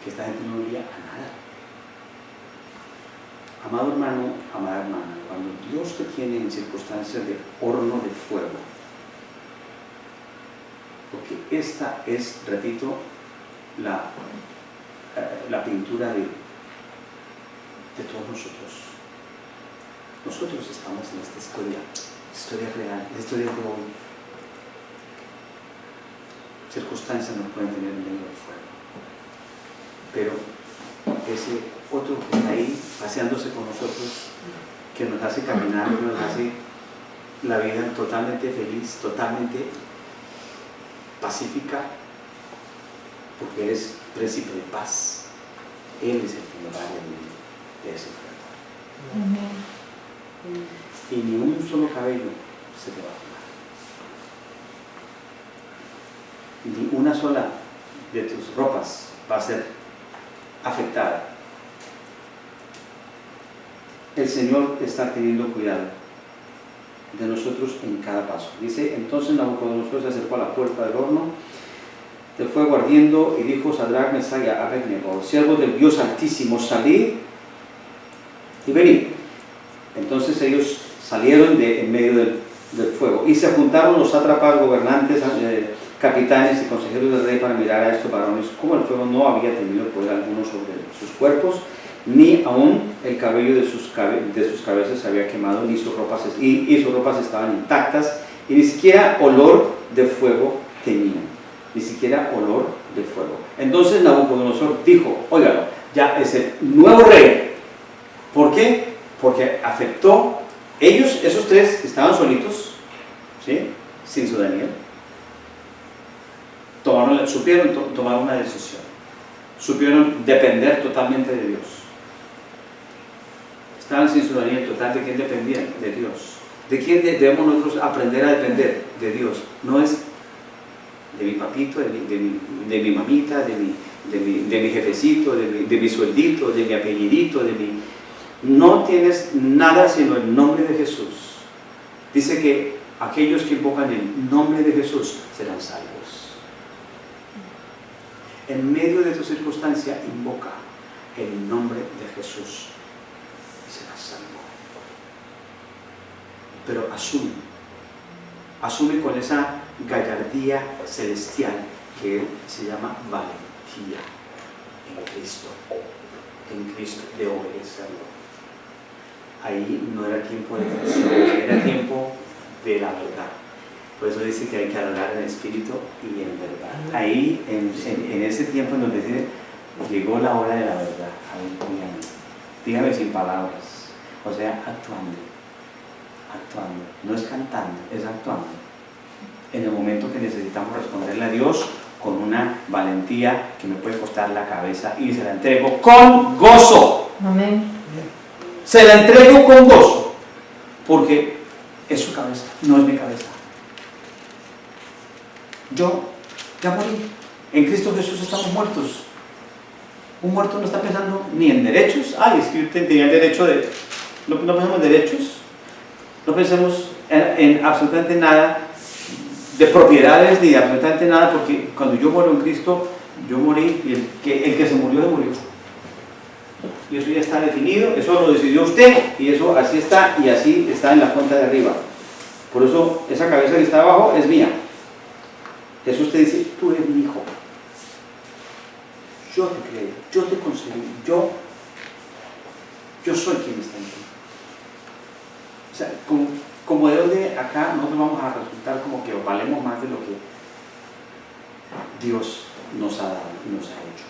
que esta gente no olía a nada. Amado hermano, amada hermana, cuando Dios te tiene en circunstancias de horno de fuego, porque esta es, repito, la pintura de todos nosotros. Nosotros estamos en esta historia real, la historia de hoy. Circunstancias nos pueden tener en medio del fuego, pero ese otro que está ahí paseándose con nosotros, que nos hace caminar, que nos hace la vida totalmente feliz, totalmente pacífica, porque es príncipe de paz. Él es el que nos va a redimir de ese fuego. Y ni un solo cabello se te va a quemar, ni una sola de tus ropas va a ser afectada. El Señor está teniendo cuidado de nosotros en cada paso. Dice: entonces Nabucodonosor se acercó a la puerta del horno del fuego ardiendo y dijo: Sadrach, Mesach y Abednego, siervos del Dios Altísimo, salid y venid. Entonces ellos salieron de en medio del fuego, y se juntaron los sátrapas, gobernantes, capitanes y consejeros del rey para mirar a estos varones, como el fuego no había tenido poder alguno sobre sus cuerpos, ni aún el cabello de sus cabezas se había quemado, ni sus ropas estaban intactas, y ni siquiera olor de fuego tenían. Ni siquiera olor de fuego. Entonces Nabucodonosor dijo, óigalo, ya es el nuevo rey. ¿Por qué? Porque afectó, ellos, esos tres, estaban solitos, ¿sí? Sin su Daniel. Supieron tomar una decisión. Supieron depender totalmente de Dios. Estaban sin su Daniel total. ¿De quién dependían? De Dios. ¿De quién debemos nosotros aprender a depender? De Dios. No es de mi papito, de mi mamita, de mi jefecito, de mi sueldito, de mi apellidito, No tienes nada sino el nombre de Jesús. Dice que aquellos que invocan el nombre de Jesús serán salvos. En medio de tu circunstancia, invoca el nombre de Jesús y serás salvo. Pero asume con esa gallardía celestial que se llama valentía en Cristo, de obedecerlo. Ahí no era tiempo de canción, era tiempo de la verdad. Por eso dice que hay que adorar en espíritu y en verdad. Ahí, en ese tiempo en donde dice, llegó la hora de la verdad. Dígame sin palabras. O sea, actuando. No es cantando, es actuando. En el momento que necesitamos responderle a Dios con una valentía que me puede costar la cabeza y se la entrego con gozo. Amén. Se la entrego con gozo, porque es su cabeza, no es mi cabeza. Yo ya morí. En Cristo Jesús estamos muertos. Un muerto no está pensando ni en derechos. Ay, es que usted tenía el derecho de... No pensamos en derechos. No pensemos en absolutamente nada de propiedades ni de absolutamente nada, porque cuando yo muero en Cristo, yo morí y el que se murió, se murió. Y eso ya está definido, eso lo decidió usted y eso así está y así está en la cuenta de arriba. Por eso esa cabeza que está abajo es mía. Jesús te dice, tú eres mi hijo. Yo te creé, yo te concebí, yo soy quien está en ti. O sea, como de donde acá nosotros vamos a resultar como que valemos más de lo que Dios nos ha dado y nos ha hecho.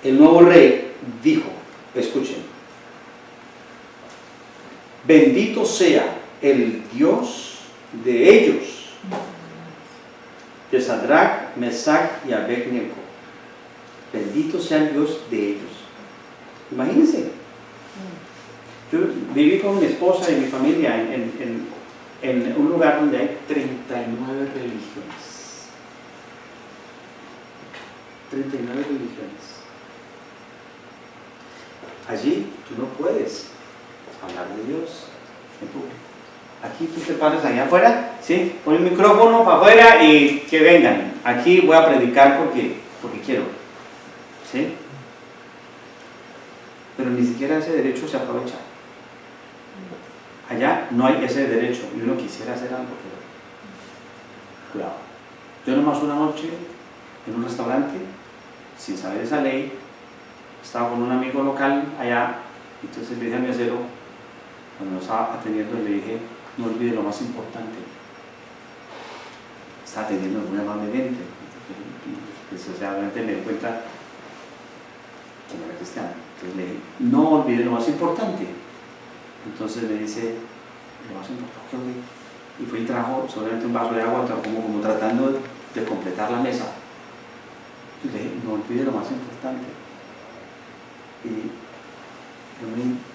El nuevo rey dijo, escuchen, bendito sea el Dios de ellos, de Sadrach, Mesach y Abednego. Bendito sea el Dios de ellos. Imagínense. Yo viví con mi esposa y mi familia en un lugar donde hay 39 religiones. 39 religiones. Allí tú no puedes hablar de Dios en público. Aquí tú te paras allá afuera, ¿sí? Pon el micrófono para afuera y que vengan. Aquí voy a predicar porque quiero, ¿sí? Pero ni siquiera ese derecho se aprovecha. Allá no hay ese derecho y uno quisiera hacer algo, pero cuidado. Yo nomás una noche en un restaurante, sin saber esa ley, estaba con un amigo local allá, entonces le dije a mi mesero, cuando nos estaba atendiendo, le dije, no olvide lo más importante. Estaba atendiendo muy amablemente, o sea, obviamente me di cuenta que no era cristiano. Entonces le dije, no olvide lo más importante. Entonces me dice, lo más importante, y fue y trajo solamente un vaso de agua, como tratando de completar la mesa. Y le dije, no olvide lo más importante. Y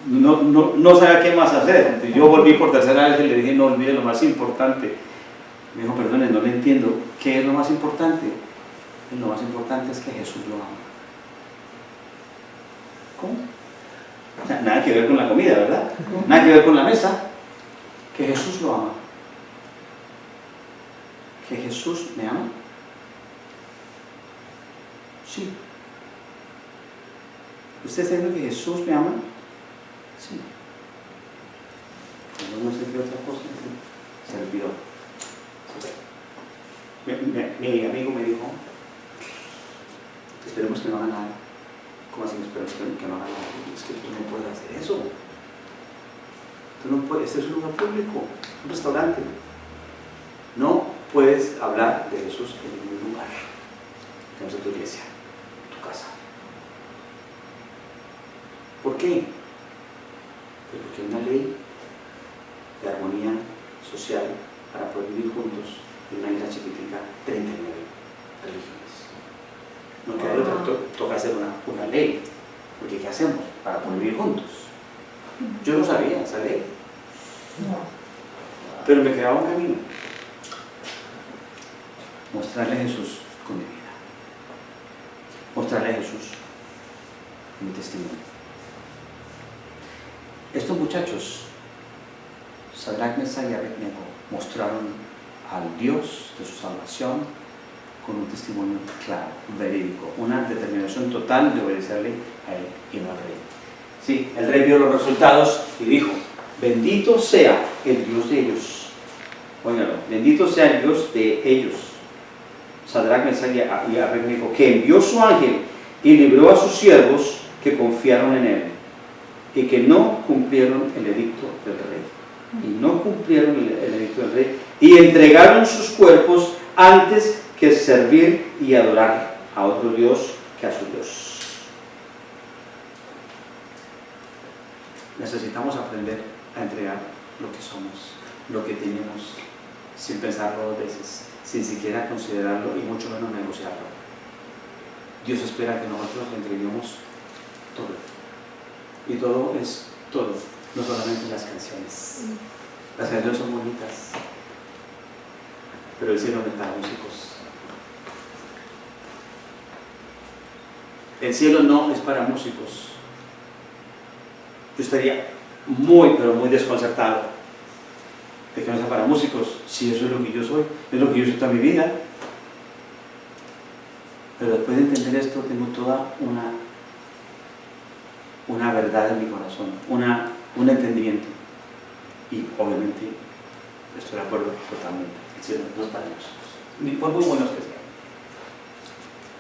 no sabía qué más hacer. Entonces yo volví por tercera vez y le dije, no olvide lo más importante. Me dijo, perdone, no le entiendo. ¿Qué es lo más importante? Y lo más importante es que Jesús lo ama. ¿Cómo? O sea, nada que ver con la comida, ¿verdad? Nada que ver con la mesa. Que Jesús lo ama. ¿Que Jesús me ama? Sí. ¿Usted está diciendo que Jesús me ama? Sí. Cuando no se vio otra cosa, se olvidó. Mi amigo me dijo, esperemos que no haga nada. ¿Cómo así esperemos que no haga nada? Es que tú no puedes hacer eso. Tú no puedes, este es un lugar público, un restaurante. No puedes hablar de Jesús en ningún lugar. hogar, que no sea tu iglesia, tu casa. ¿Por qué? Pues porque hay una ley de armonía social para poder vivir juntos en una isla chiquitica, 39 religiones. No queda otra, toca hacer una ley, porque ¿qué hacemos para poder vivir juntos? Yo no sabía esa ley, pero me quedaba un camino: mostrarle a Jesús con mi vida, mostrarle a Jesús mi testimonio. Estos muchachos, Sadrach, Mesach y Abednego, mostraron al Dios de su salvación con un testimonio claro, verídico, una determinación total de obedecerle a él y no al rey. Sí, el rey vio los resultados y dijo: bendito sea el Dios de ellos. Óigalo, bendito sea el Dios de ellos, Sadrach, Mesach y Abednego, que envió su ángel y libró a sus siervos que confiaron en él y que no cumplieron el edicto del rey. Y no cumplieron el edicto del rey y entregaron sus cuerpos antes que servir y adorar a otro Dios que a su Dios. Necesitamos aprender a entregar lo que somos, lo que tenemos, sin pensarlo dos veces, sin siquiera considerarlo y mucho menos negociarlo. Dios espera que nosotros le entreguemos todo. Y todo es todo, no solamente las canciones. Las canciones son bonitas, pero el cielo no es para músicos. El cielo no es para músicos. Yo estaría muy, pero muy desconcertado de que no sea para músicos, si eso es lo que yo soy, es lo que yo soy toda mi vida. Pero después de entender esto, tengo toda una verdad en mi corazón, un entendimiento. Y obviamente estoy de acuerdo totalmente. El cielo no es para músicos, ni por muy buenos que sean.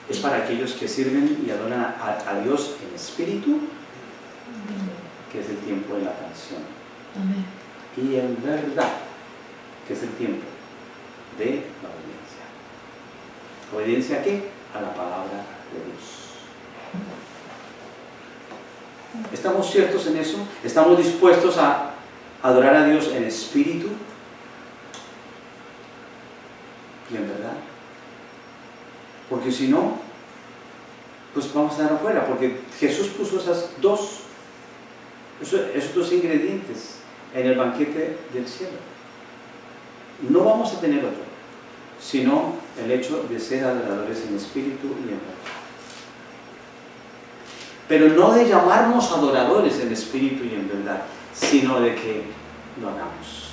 Es para aquellos que sirven y adoran a Dios en espíritu, que es el tiempo de la canción. Amén. Y en verdad, que es el tiempo de la obediencia. ¿Obediencia a qué? A la palabra de Dios. ¿Estamos ciertos en eso? ¿Estamos dispuestos a adorar a Dios en espíritu y en verdad? Porque si no, pues vamos a estar afuera, porque Jesús puso esos dos ingredientes en el banquete del cielo. No vamos a tener otro, sino el hecho de ser adoradores en espíritu y en verdad. Pero no de llamarnos adoradores en espíritu y en verdad, sino de que lo hagamos.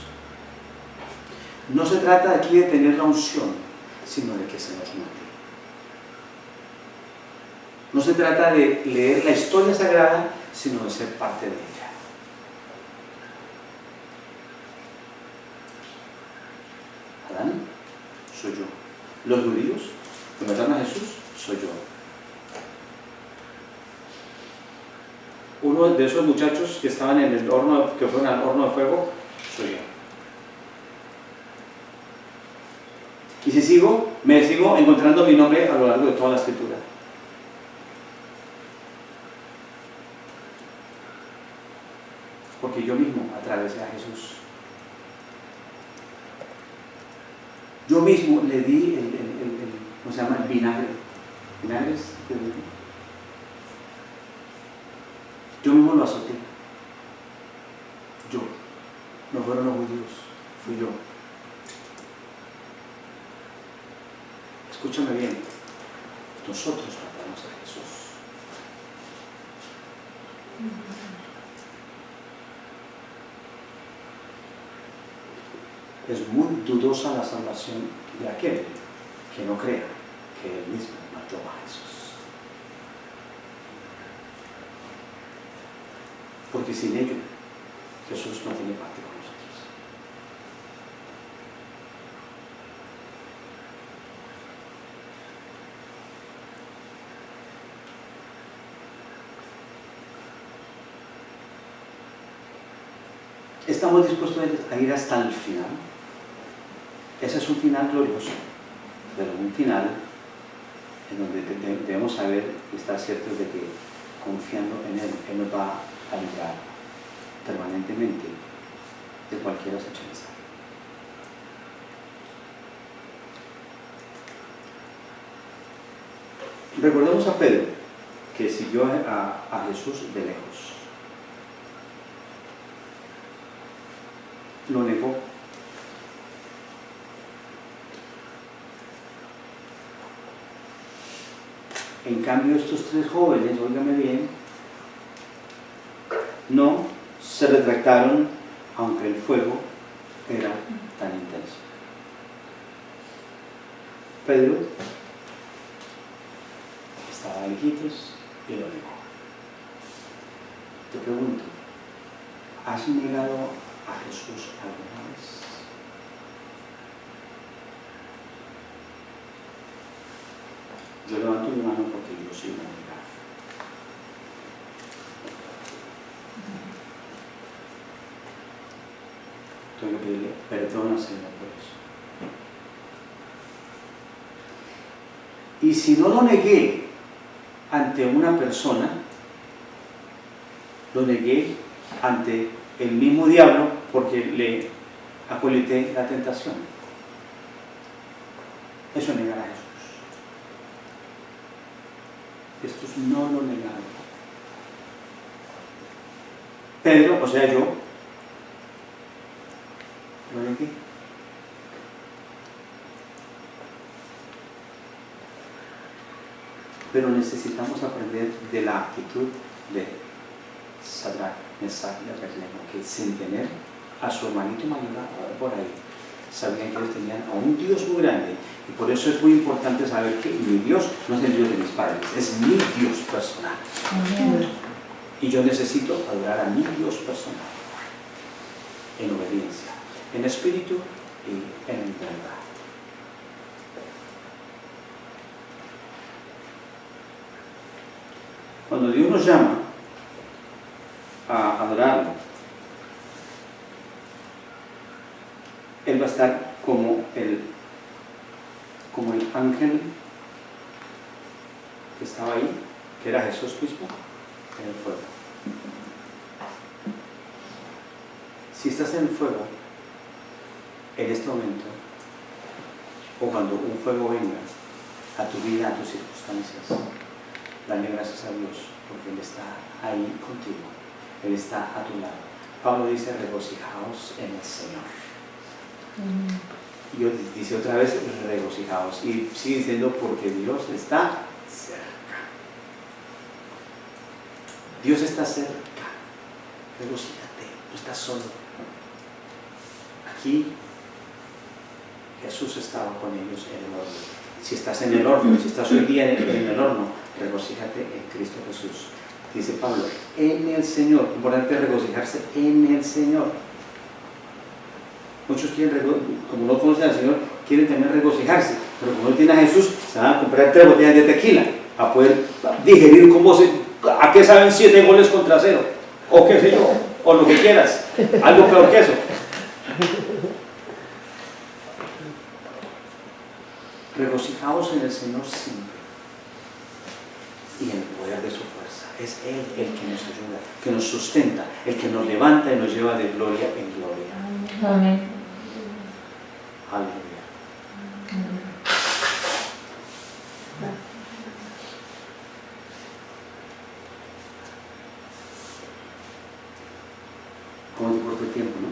No se trata aquí de tener la unción, sino de que se nos note. No se trata de leer la historia sagrada, sino de ser parte de ella. Adán, soy yo. Los judíos que mataron a Jesús, soy yo. Uno de esos muchachos que estaban en el horno, que fueron al horno de fuego, soy yo. Y si me sigo encontrando mi nombre a lo largo de toda la escritura. Porque yo mismo atravesé a Jesús. Yo mismo le di ¿cómo se llama? El vinagre. ¿Vinagres? Yo mismo lo azoté. Yo. No fueron los judíos, fui yo. Escúchame bien. Nosotros matamos a Jesús. Es muy dudosa la salvación de aquel que no crea que él mismo mató a Jesús. Porque sin ello, Jesús no tiene parte con nosotros. ¿Estamos dispuestos a ir hasta el final? Ese es un final glorioso, pero un final en donde debemos saber y estar ciertos de que confiando en Él, Él nos va a librar permanentemente de cualquier acechanza. Recordemos a Pedro, que siguió a Jesús de lejos. Lo negó. En cambio, estos tres jóvenes, óigame bien, no se retractaron, aunque el fuego era tan intenso. Pedro estaba lejitos y lo negó. Te pregunto, ¿has negado a Jesús alguna vez? Yo levanto mi mano porque yo soy una negada. Tengo que pedirle perdón al Señor por eso. Y si no lo negué ante una persona, lo negué ante el mismo diablo porque le acolité la tentación. Eso es negar a Jesús. Estos no lo negaron. Pedro, o sea yo, lo negué. Pero necesitamos aprender de la actitud de Sadrach, Mesach y Abednego, que sin tener a su hermanito mayor por ahí, sabían que ellos tenían a un Dios muy grande. Y por eso es muy importante saber que mi Dios no es el Dios de mis padres, es mi Dios personal. Amén. Y yo necesito adorar a mi Dios personal en obediencia, en espíritu y en verdad. Cuando Dios nos llama a adorarlo, Él va a estar como el ángel que estaba ahí, que era Jesús mismo, en el fuego. Si estás en el fuego, en este momento, o cuando un fuego venga a tu vida, a tus circunstancias, dale gracias a Dios, porque Él está ahí contigo, Él está a tu lado. Pablo dice, regocijaos en el Señor. Y dice otra vez, regocijaos. Y sigue diciendo, porque Dios está cerca. Dios está cerca. Regocíjate, no estás solo. Aquí Jesús estaba con ellos en el horno. Si estás en el horno, si estás hoy día en el horno, regocíjate en Cristo Jesús. Dice Pablo, en el Señor. Importante regocijarse en el Señor. Muchos quieren, como no conocen al Señor, quieren también regocijarse, pero como no tienen a Jesús, se van a comprar 3 botellas de tequila a poder digerir a qué saben 7 goles contra 0, o qué sé yo, o lo que quieras, algo peor que eso. Regocijaos en el Señor siempre y en el poder de su fuerza. Es Él el que nos ayuda, que nos sustenta, el que nos levanta y nos lleva de gloria en gloria. Amén. Aleluya. Como es corto el tiempo, ¿no?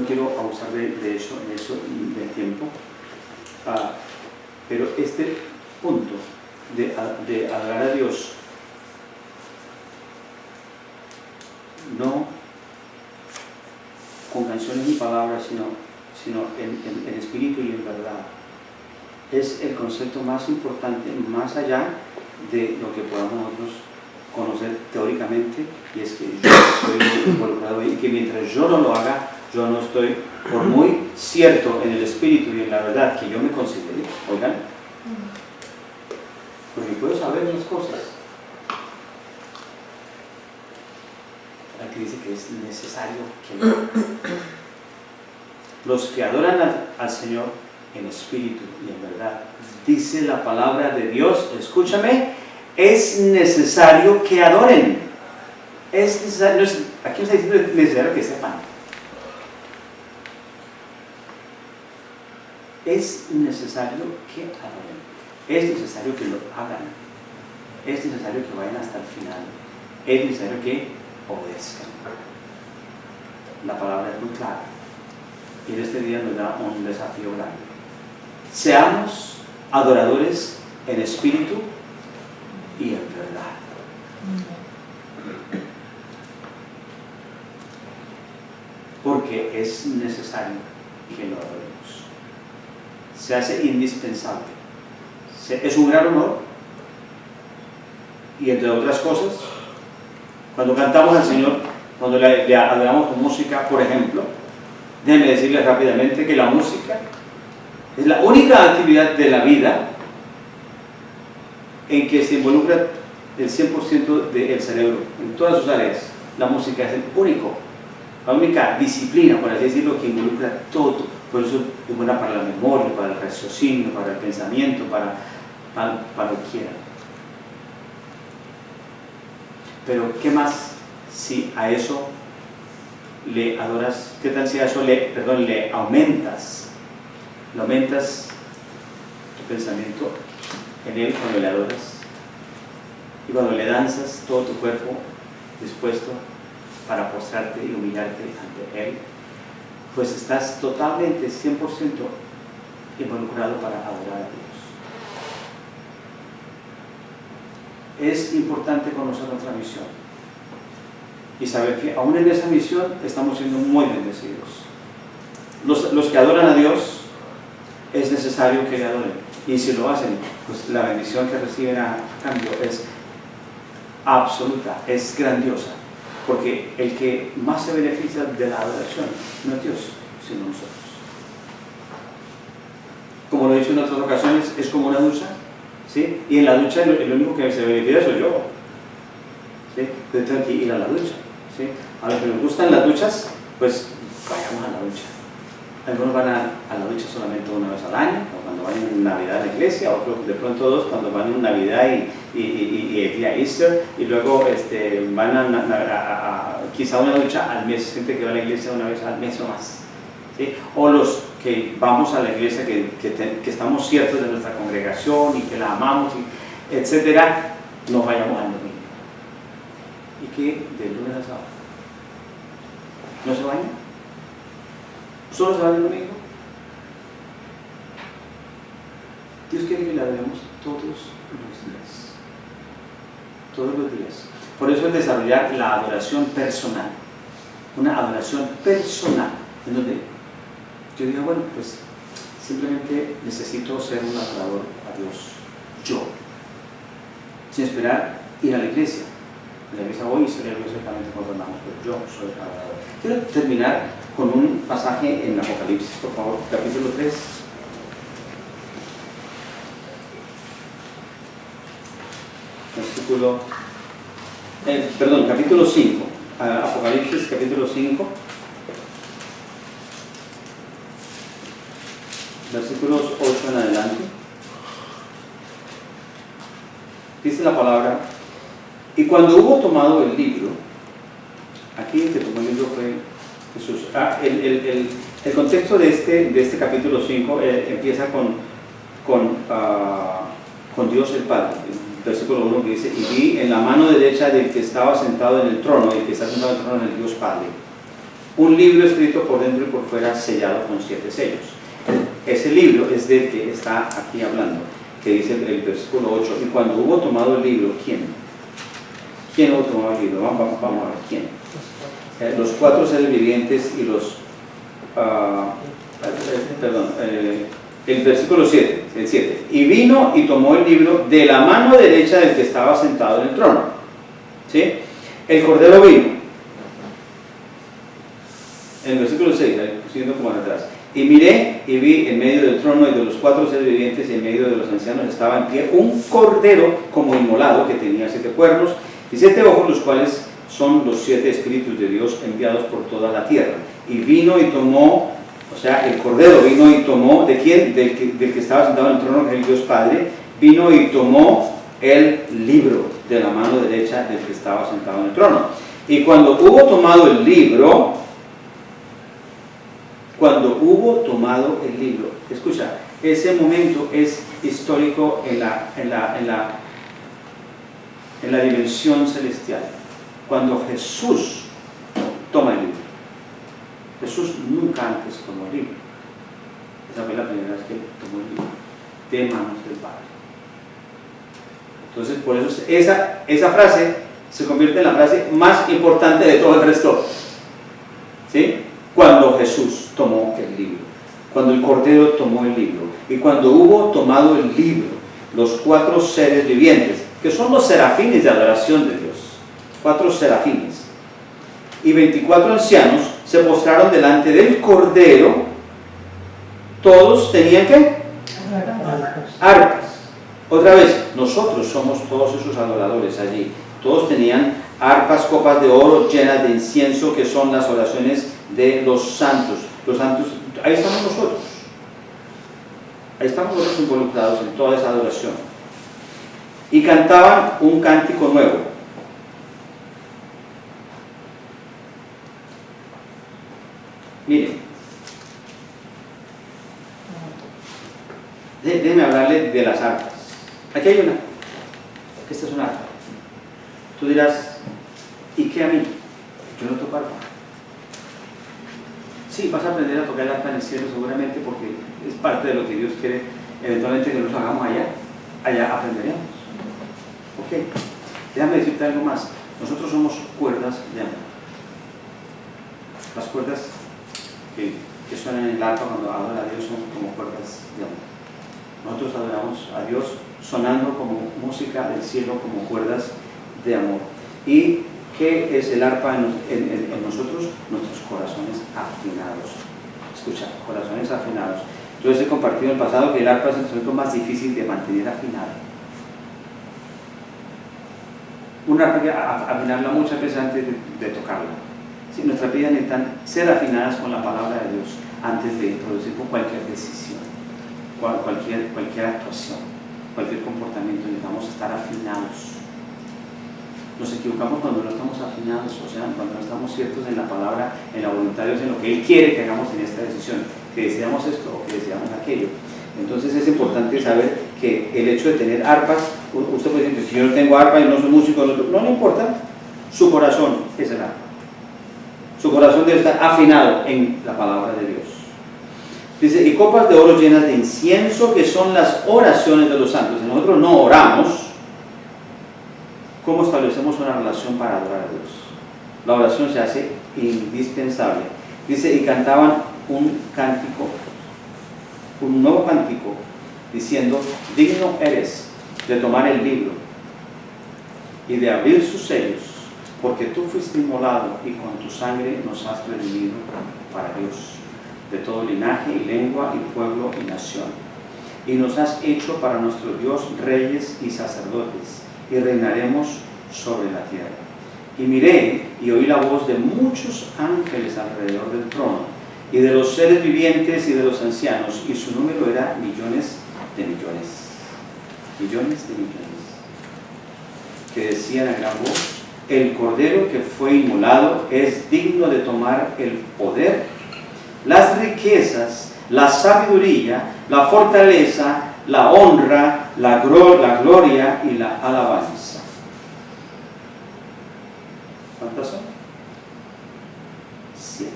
No quiero abusar de eso del tiempo, pero este punto de adorar a Dios no con canciones ni palabras, sino en espíritu y en verdad, es el concepto más importante, más allá de lo que podamos nosotros conocer teóricamente, y es que yo estoy involucrado ahí, y que mientras yo no lo haga, yo no estoy, por muy cierto en el espíritu y en la verdad que yo me considere, oigan, porque puedo saber las cosas. Aquí dice que es necesario que los que adoran al Señor en espíritu y en verdad. Dice la palabra de Dios, escúchame, es necesario que adoren. Es necesario, aquí está diciendo es necesario que sepan. Es necesario que adoren. Es necesario que lo hagan. Es necesario que vayan hasta el final. Es necesario que obedezcan. La palabra es muy clara. Y en este día nos da un desafío grande. Seamos adoradores en espíritu y en verdad. Porque es necesario que lo adoremos. Se hace indispensable. Es un gran honor. Y entre otras cosas, cuando cantamos al Señor, cuando le adoramos con música, por ejemplo, déjenme decirles rápidamente que la música es la única actividad de la vida en que se involucra el 100% del cerebro, en todas sus áreas. La música es la única disciplina, por así decirlo, que involucra todo. Por eso es buena para la memoria, para el raciocinio, para el pensamiento, para lo que quiera. Pero ¿qué más si a eso le adoras? ¿Qué tal si a eso le aumentas? Le aumentas tu pensamiento en Él cuando le adoras. Y cuando le danzas todo tu cuerpo dispuesto para postrarte y humillarte ante Él, pues estás totalmente, 100% involucrado para adorar a Dios. Es importante conocer nuestra misión y saber que aún en esa misión estamos siendo muy bendecidos. Los que adoran a Dios es necesario que le adoren, y si lo hacen, pues la bendición que reciben a cambio es absoluta, es grandiosa, porque el que más se beneficia de la adoración no es Dios, sino nosotros. Como lo he dicho en otras ocasiones, es como una ducha, ¿sí? Y en la ducha el único que se beneficia soy yo, ¿sí? Yo tengo que ir a la ducha, ¿sí? A los que nos gustan las duchas, pues vayamos a la ducha. Algunos van a la ducha solamente una vez al año, o cuando van en Navidad a la iglesia, otros de pronto dos cuando van en Navidad y el día Easter, y luego van a quizá una ducha al mes, gente que va a la iglesia una vez al mes o más, ¿sí? O los que vamos a la iglesia, que estamos ciertos de nuestra congregación y que la amamos, etcétera, nos vayamos al domingo. ¿Y qué de lunes a sábado? ¿No se bañan? ¿Solo se va el domingo? Dios quiere que la adoremos todos los días. Todos los días. Por eso es desarrollar la adoración personal. Una adoración personal. En donde yo digo, bueno, pues simplemente necesito ser un adorador a Dios. Yo. Sin esperar ir a la iglesia. En la iglesia voy y celebro exactamente cuando andamos, pero yo soy adorador. Quiero terminar con un pasaje en Apocalipsis, por favor, capítulo 3. Capítulo 5. Apocalipsis, capítulo 5. Versículos 8 en adelante. Dice la palabra: y cuando hubo tomado el libro, aquí el que tomó el libro fue Jesús. El contexto de este capítulo 5 empieza con Dios el Padre. El versículo 1 que dice: y vi en la mano derecha del que estaba sentado en el trono, y el que está sentado en el trono, en el Dios Padre, un libro escrito por dentro y por fuera, sellado con 7 sellos. Ese libro es del que está aquí hablando, que dice el versículo 8: y cuando hubo tomado el libro, ¿quién hubo tomado el libro? Vamos a ver, ¿quién? Los 4 seres vivientes y los el versículo 7, el 7: y vino y tomó el libro de la mano derecha del que estaba sentado en el trono, ¿sí? El Cordero vino, en el versículo 6, siguiendo como atrás: y miré y vi en medio del trono y de los 4 seres vivientes y en medio de los ancianos estaba en pie un cordero como inmolado, que tenía 7 cuernos y 7 ojos, los cuales son los 7 espíritus de Dios enviados por toda la tierra. Y vino y tomó O sea, el Cordero vino y tomó, ¿de quién? Del que estaba sentado en el trono, que es el Dios Padre, vino y tomó el libro de la mano derecha del que estaba sentado en el trono. Y cuando hubo tomado el libro, escucha, ese momento es histórico en la dimensión celestial. Cuando Jesús toma el libro. Jesús nunca antes tomó el libro. Esa fue la primera vez que tomó el libro de manos del Padre. Entonces, por eso esa frase se convierte en la frase más importante de todo el resto. ¿Sí? Cuando Jesús tomó el libro, cuando el Cordero tomó el libro, y cuando hubo tomado el libro, los 4 seres vivientes, que son los serafines de adoración de Dios, 4 serafines, y 24 ancianos se postraron delante del Cordero. Todos tenían ¿qué? Arpas. Otra vez, nosotros somos todos esos adoradores allí. Todos tenían arpas, copas de oro llenas de incienso, que son las oraciones de los santos. Los santos, ahí estamos nosotros. Ahí estamos nosotros involucrados en toda esa adoración. Y cantaban un cántico nuevo. Miren, déjenme hablarle de las arpas. Aquí hay una. Esta es una arpa. Tú dirás, ¿y qué a mí? Yo no toco arpa. Sí, vas a aprender a tocar el arpa en el cielo seguramente, porque es parte de lo que Dios quiere eventualmente que nos hagamos allá. Allá aprenderemos. Ok. Déjame decirte algo más. Nosotros somos cuerdas de amor. Las cuerdas que suenan en el arpa cuando adora a Dios son como cuerdas de amor. Nosotros adoramos a Dios sonando como música del cielo, como cuerdas de amor. ¿Y qué es el arpa en nosotros? Nuestros corazones afinados. Escucha, corazones afinados. Yo les he compartido en el pasado que el arpa es el instrumento más difícil de mantener afinado. Una arpa hay que afinarla muchas veces antes de tocarla. Sí, nuestras vidas necesitan ser afinadas con la palabra de Dios antes de producir cualquier decisión, cualquier actuación, cualquier comportamiento. Necesitamos estar afinados. Nos equivocamos cuando no estamos afinados, o sea, cuando no estamos ciertos en la palabra, en la voluntad de Dios, en lo que Él quiere que hagamos en esta decisión, que deseamos esto o que deseamos aquello. Entonces es importante saber que el hecho de tener arpas, usted puede decir, si yo no tengo arpa y no soy músico, no le importa, su corazón es el arpa. Su corazón debe estar afinado en la palabra de Dios. Dice, y copas de oro llenas de incienso, que son las oraciones de los santos. Si nosotros no oramos, ¿cómo establecemos una relación para adorar a Dios? La oración se hace indispensable. Dice, y cantaban un cántico, un nuevo cántico, diciendo, digno eres de tomar el libro y de abrir sus sellos, porque tú fuiste inmolado y con tu sangre nos has redimido para Dios, de todo linaje y lengua y pueblo y nación. Y nos has hecho para nuestro Dios reyes y sacerdotes, y reinaremos sobre la tierra. Y miré y oí la voz de muchos ángeles alrededor del trono, y de los seres vivientes y de los ancianos, y su número era millones de millones, millones de millones, que decían a gran voz, el Cordero que fue inmolado es digno de tomar el poder, las riquezas, la sabiduría, la fortaleza, la honra, la gloria y la alabanza. ¿Cuántas son? 7.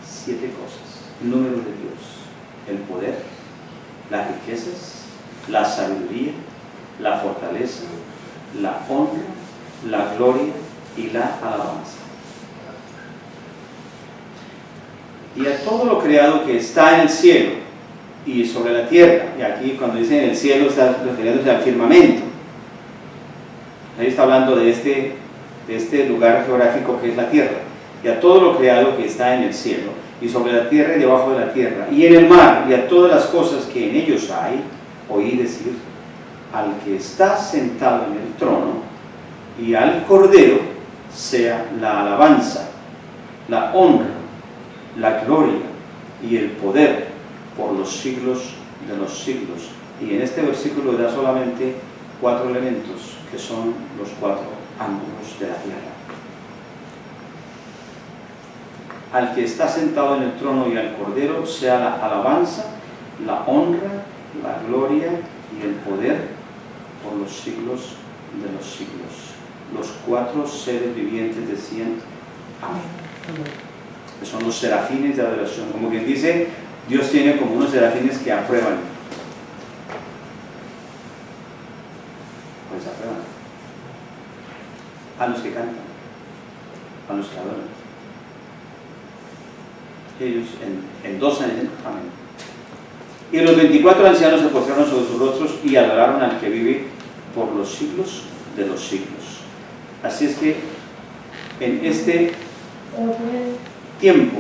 7 cosas. El número de Dios. El poder, las riquezas, la sabiduría, la fortaleza, la honra, la gloria y la alabanza. Y a todo lo creado que está en el cielo y sobre la tierra, y aquí cuando dice en el cielo está refiriéndose al firmamento. Ahí está hablando de este lugar geográfico que es la tierra, y a todo lo creado que está en el cielo y sobre la tierra y debajo de la tierra y en el mar, y a todas las cosas que en ellos hay, oí decir al que está sentado en el trono y al Cordero sea la alabanza, la honra, la gloria y el poder por los siglos de los siglos. Y en este versículo da solamente 4 elementos, que son los 4 ángulos de la tierra. Al que está sentado en el trono y al Cordero sea la alabanza, la honra, la gloria y el poder por los siglos de los siglos. Los 4 seres vivientes decían amén. Que son los serafines de adoración. Como quien dice, Dios tiene como unos serafines que aprueban. Pues aprueban. A los que cantan, a los que adoran. Ellos en 2 años, amén. Y los 24 ancianos se postraron sobre sus rostros y adoraron al que vive por los siglos de los siglos. Así es que en este tiempo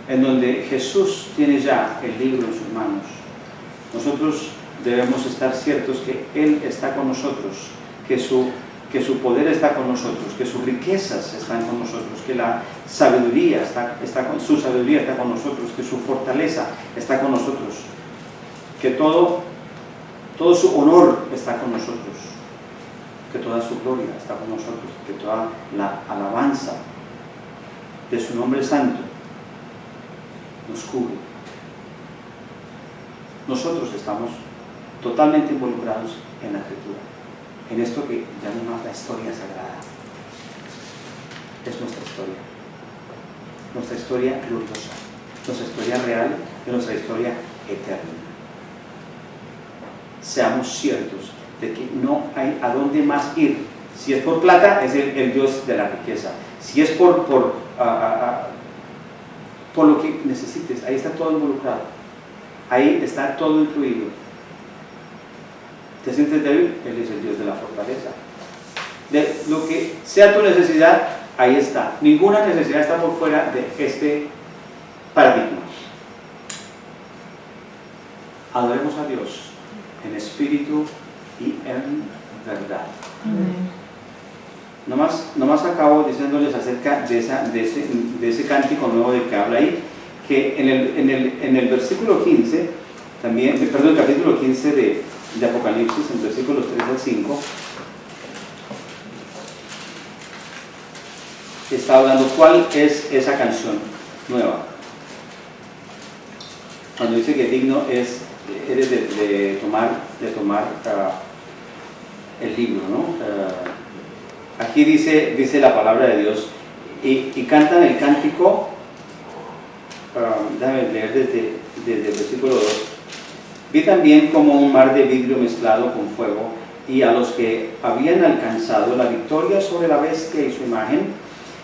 en donde Jesús tiene ya el libro en sus manos, nosotros debemos estar ciertos que Él está con nosotros, que su poder está con nosotros, que sus riquezas están con nosotros, que la sabiduría su sabiduría está con nosotros, que su fortaleza está con nosotros, que todo su honor está con nosotros, que toda su gloria está con nosotros, que toda la alabanza de su nombre santo nos cubre. Nosotros estamos totalmente involucrados en la Escritura, en esto que llamamos la historia sagrada. Es nuestra historia gloriosa, nuestra historia real y nuestra historia eterna. Seamos ciertos de que no hay a dónde más ir. Si es por plata, es el Dios de la riqueza. Si es por lo que necesites, ahí está todo involucrado. Ahí está todo incluido. ¿Te sientes débil? Él es el Dios de la fortaleza. De lo que sea tu necesidad, ahí está. Ninguna necesidad está por fuera de este paradigma. Adoremos a Dios en espíritu y en verdad. Nomás acabo diciéndoles acerca de ese cántico nuevo del que habla ahí, que en el versículo 15, también, perdón, el capítulo 15 de Apocalipsis, en versículos 3 al 5, está hablando cuál es esa canción nueva. Cuando dice que digno eres de tomar el libro, ¿no? Aquí dice la palabra de Dios y cantan el cántico. Déjame leer desde el versículo 2. Vi también como un mar de vidrio mezclado con fuego, y a los que habían alcanzado la victoria sobre la bestia y su imagen,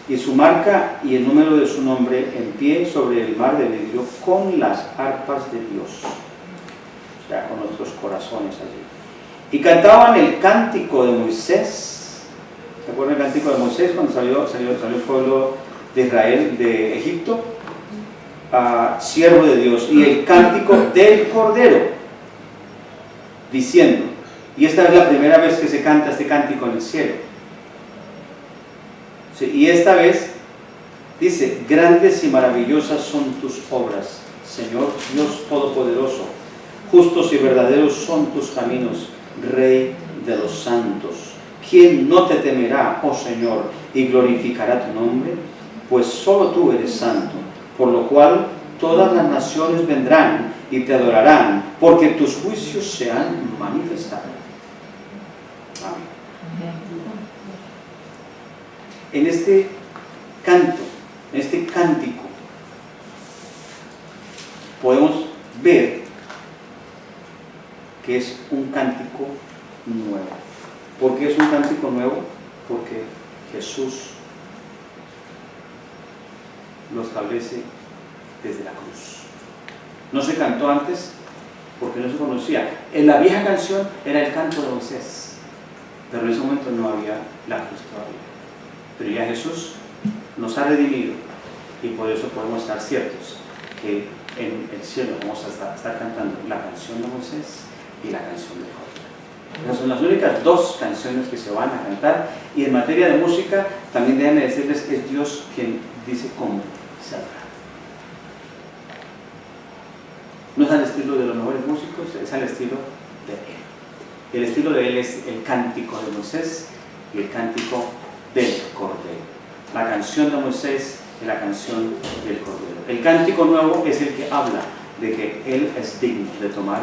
y su marca y el número de su nombre, en pie sobre el mar de vidrio con las arpas de Dios, o sea, con nuestros corazones allí. Y cantaban el cántico de Moisés. ¿Se acuerdan el cántico de Moisés cuando salió el pueblo de Israel de Egipto? Siervo de Dios, y el cántico del Cordero, diciendo, y esta es la primera vez que se canta este cántico en el cielo, sí, y esta vez dice, grandes y maravillosas son tus obras, Señor Dios Todopoderoso, justos y verdaderos son tus caminos, Rey de los santos. ¿Quién no te temerá, oh Señor, y glorificará tu nombre? Pues solo tú eres santo, por lo cual todas las naciones vendrán y te adorarán, porque tus juicios se han manifestado. Amén. En este canto, en este cántico, podemos ver que es un cántico nuevo. ¿Por qué es un cántico nuevo? Porque Jesús lo establece desde la cruz. No se cantó antes porque no se conocía. En la vieja canción era el canto de Moisés, pero en ese momento no había la cruz todavía. Pero ya Jesús nos ha redimido y por eso podemos estar ciertos que en el cielo vamos a estar cantando la canción de Moisés y la canción de Job. Esas son las únicas 2 canciones que se van a cantar, y en materia de música también déjenme decirles, es Dios quien dice cómo se adora. No es al estilo de los mejores músicos, es al estilo de Él. El estilo de Él es el cántico de Moisés y el cántico del Cordero. La canción de Moisés y la canción del Cordero. El cántico nuevo es el que habla de que Él es digno de tomar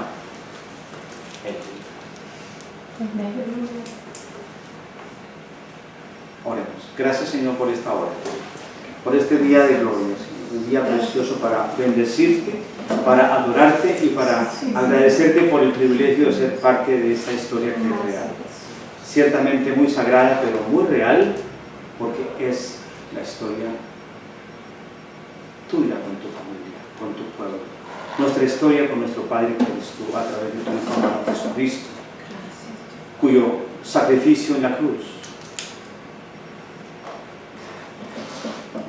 el triunfo. Oremos. Gracias, Señor, por esta hora, por este día de gloria, Señor. Un día precioso para bendecirte, para adorarte y para agradecerte por el privilegio de ser parte de esta historia que es real. Ciertamente muy sagrada, pero muy real, porque es la historia tuya con tu familia, con tu pueblo. Nuestra historia con nuestro Padre Cristo a través de tu Hijo Jesucristo, cuyo sacrificio en la cruz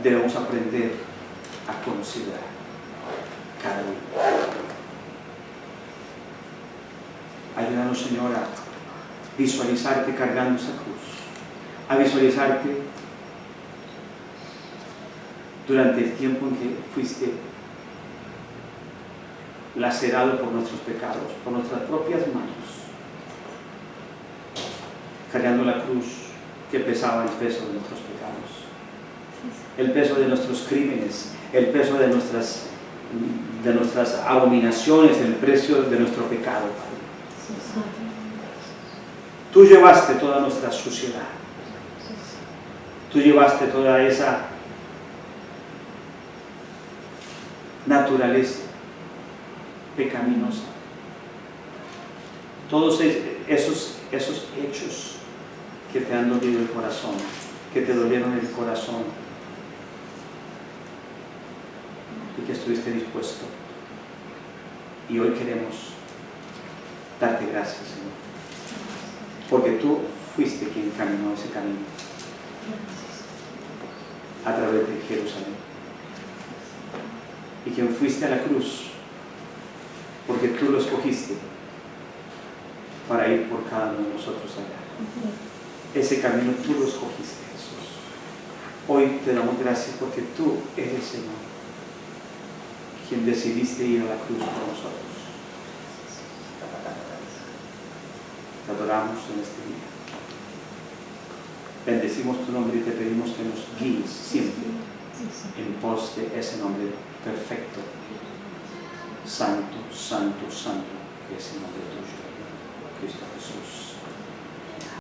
debemos aprender a considerar cada día. Ayúdanos, Señor, a visualizarte cargando esa cruz, a visualizarte durante el tiempo en que fuiste lacerado por nuestros pecados, por nuestras propias manos, cargando la cruz que pesaba el peso de nuestros pecados, el peso de nuestros crímenes, el peso de nuestras abominaciones, el precio de nuestro pecado, Padre. Tú llevaste toda nuestra suciedad, tú llevaste toda esa naturaleza pecaminosa, todos esos hechos que te han dolido el corazón, que te dolieron el corazón y que estuviste dispuesto. Y hoy queremos darte gracias, Señor, porque tú fuiste quien caminó ese camino a través de Jerusalén, y quien fuiste a la cruz porque tú lo escogiste para ir por cada uno de nosotros allá. Ese camino tú lo escogiste, Jesús. Hoy te damos gracias porque tú eres, Señor, quien decidiste ir a la cruz por nosotros. Te adoramos en este día. Bendecimos tu nombre y te pedimos que nos guíes siempre en pos de ese nombre perfecto, santo, santo, santo, que es el nombre tuyo, Cristo Jesús.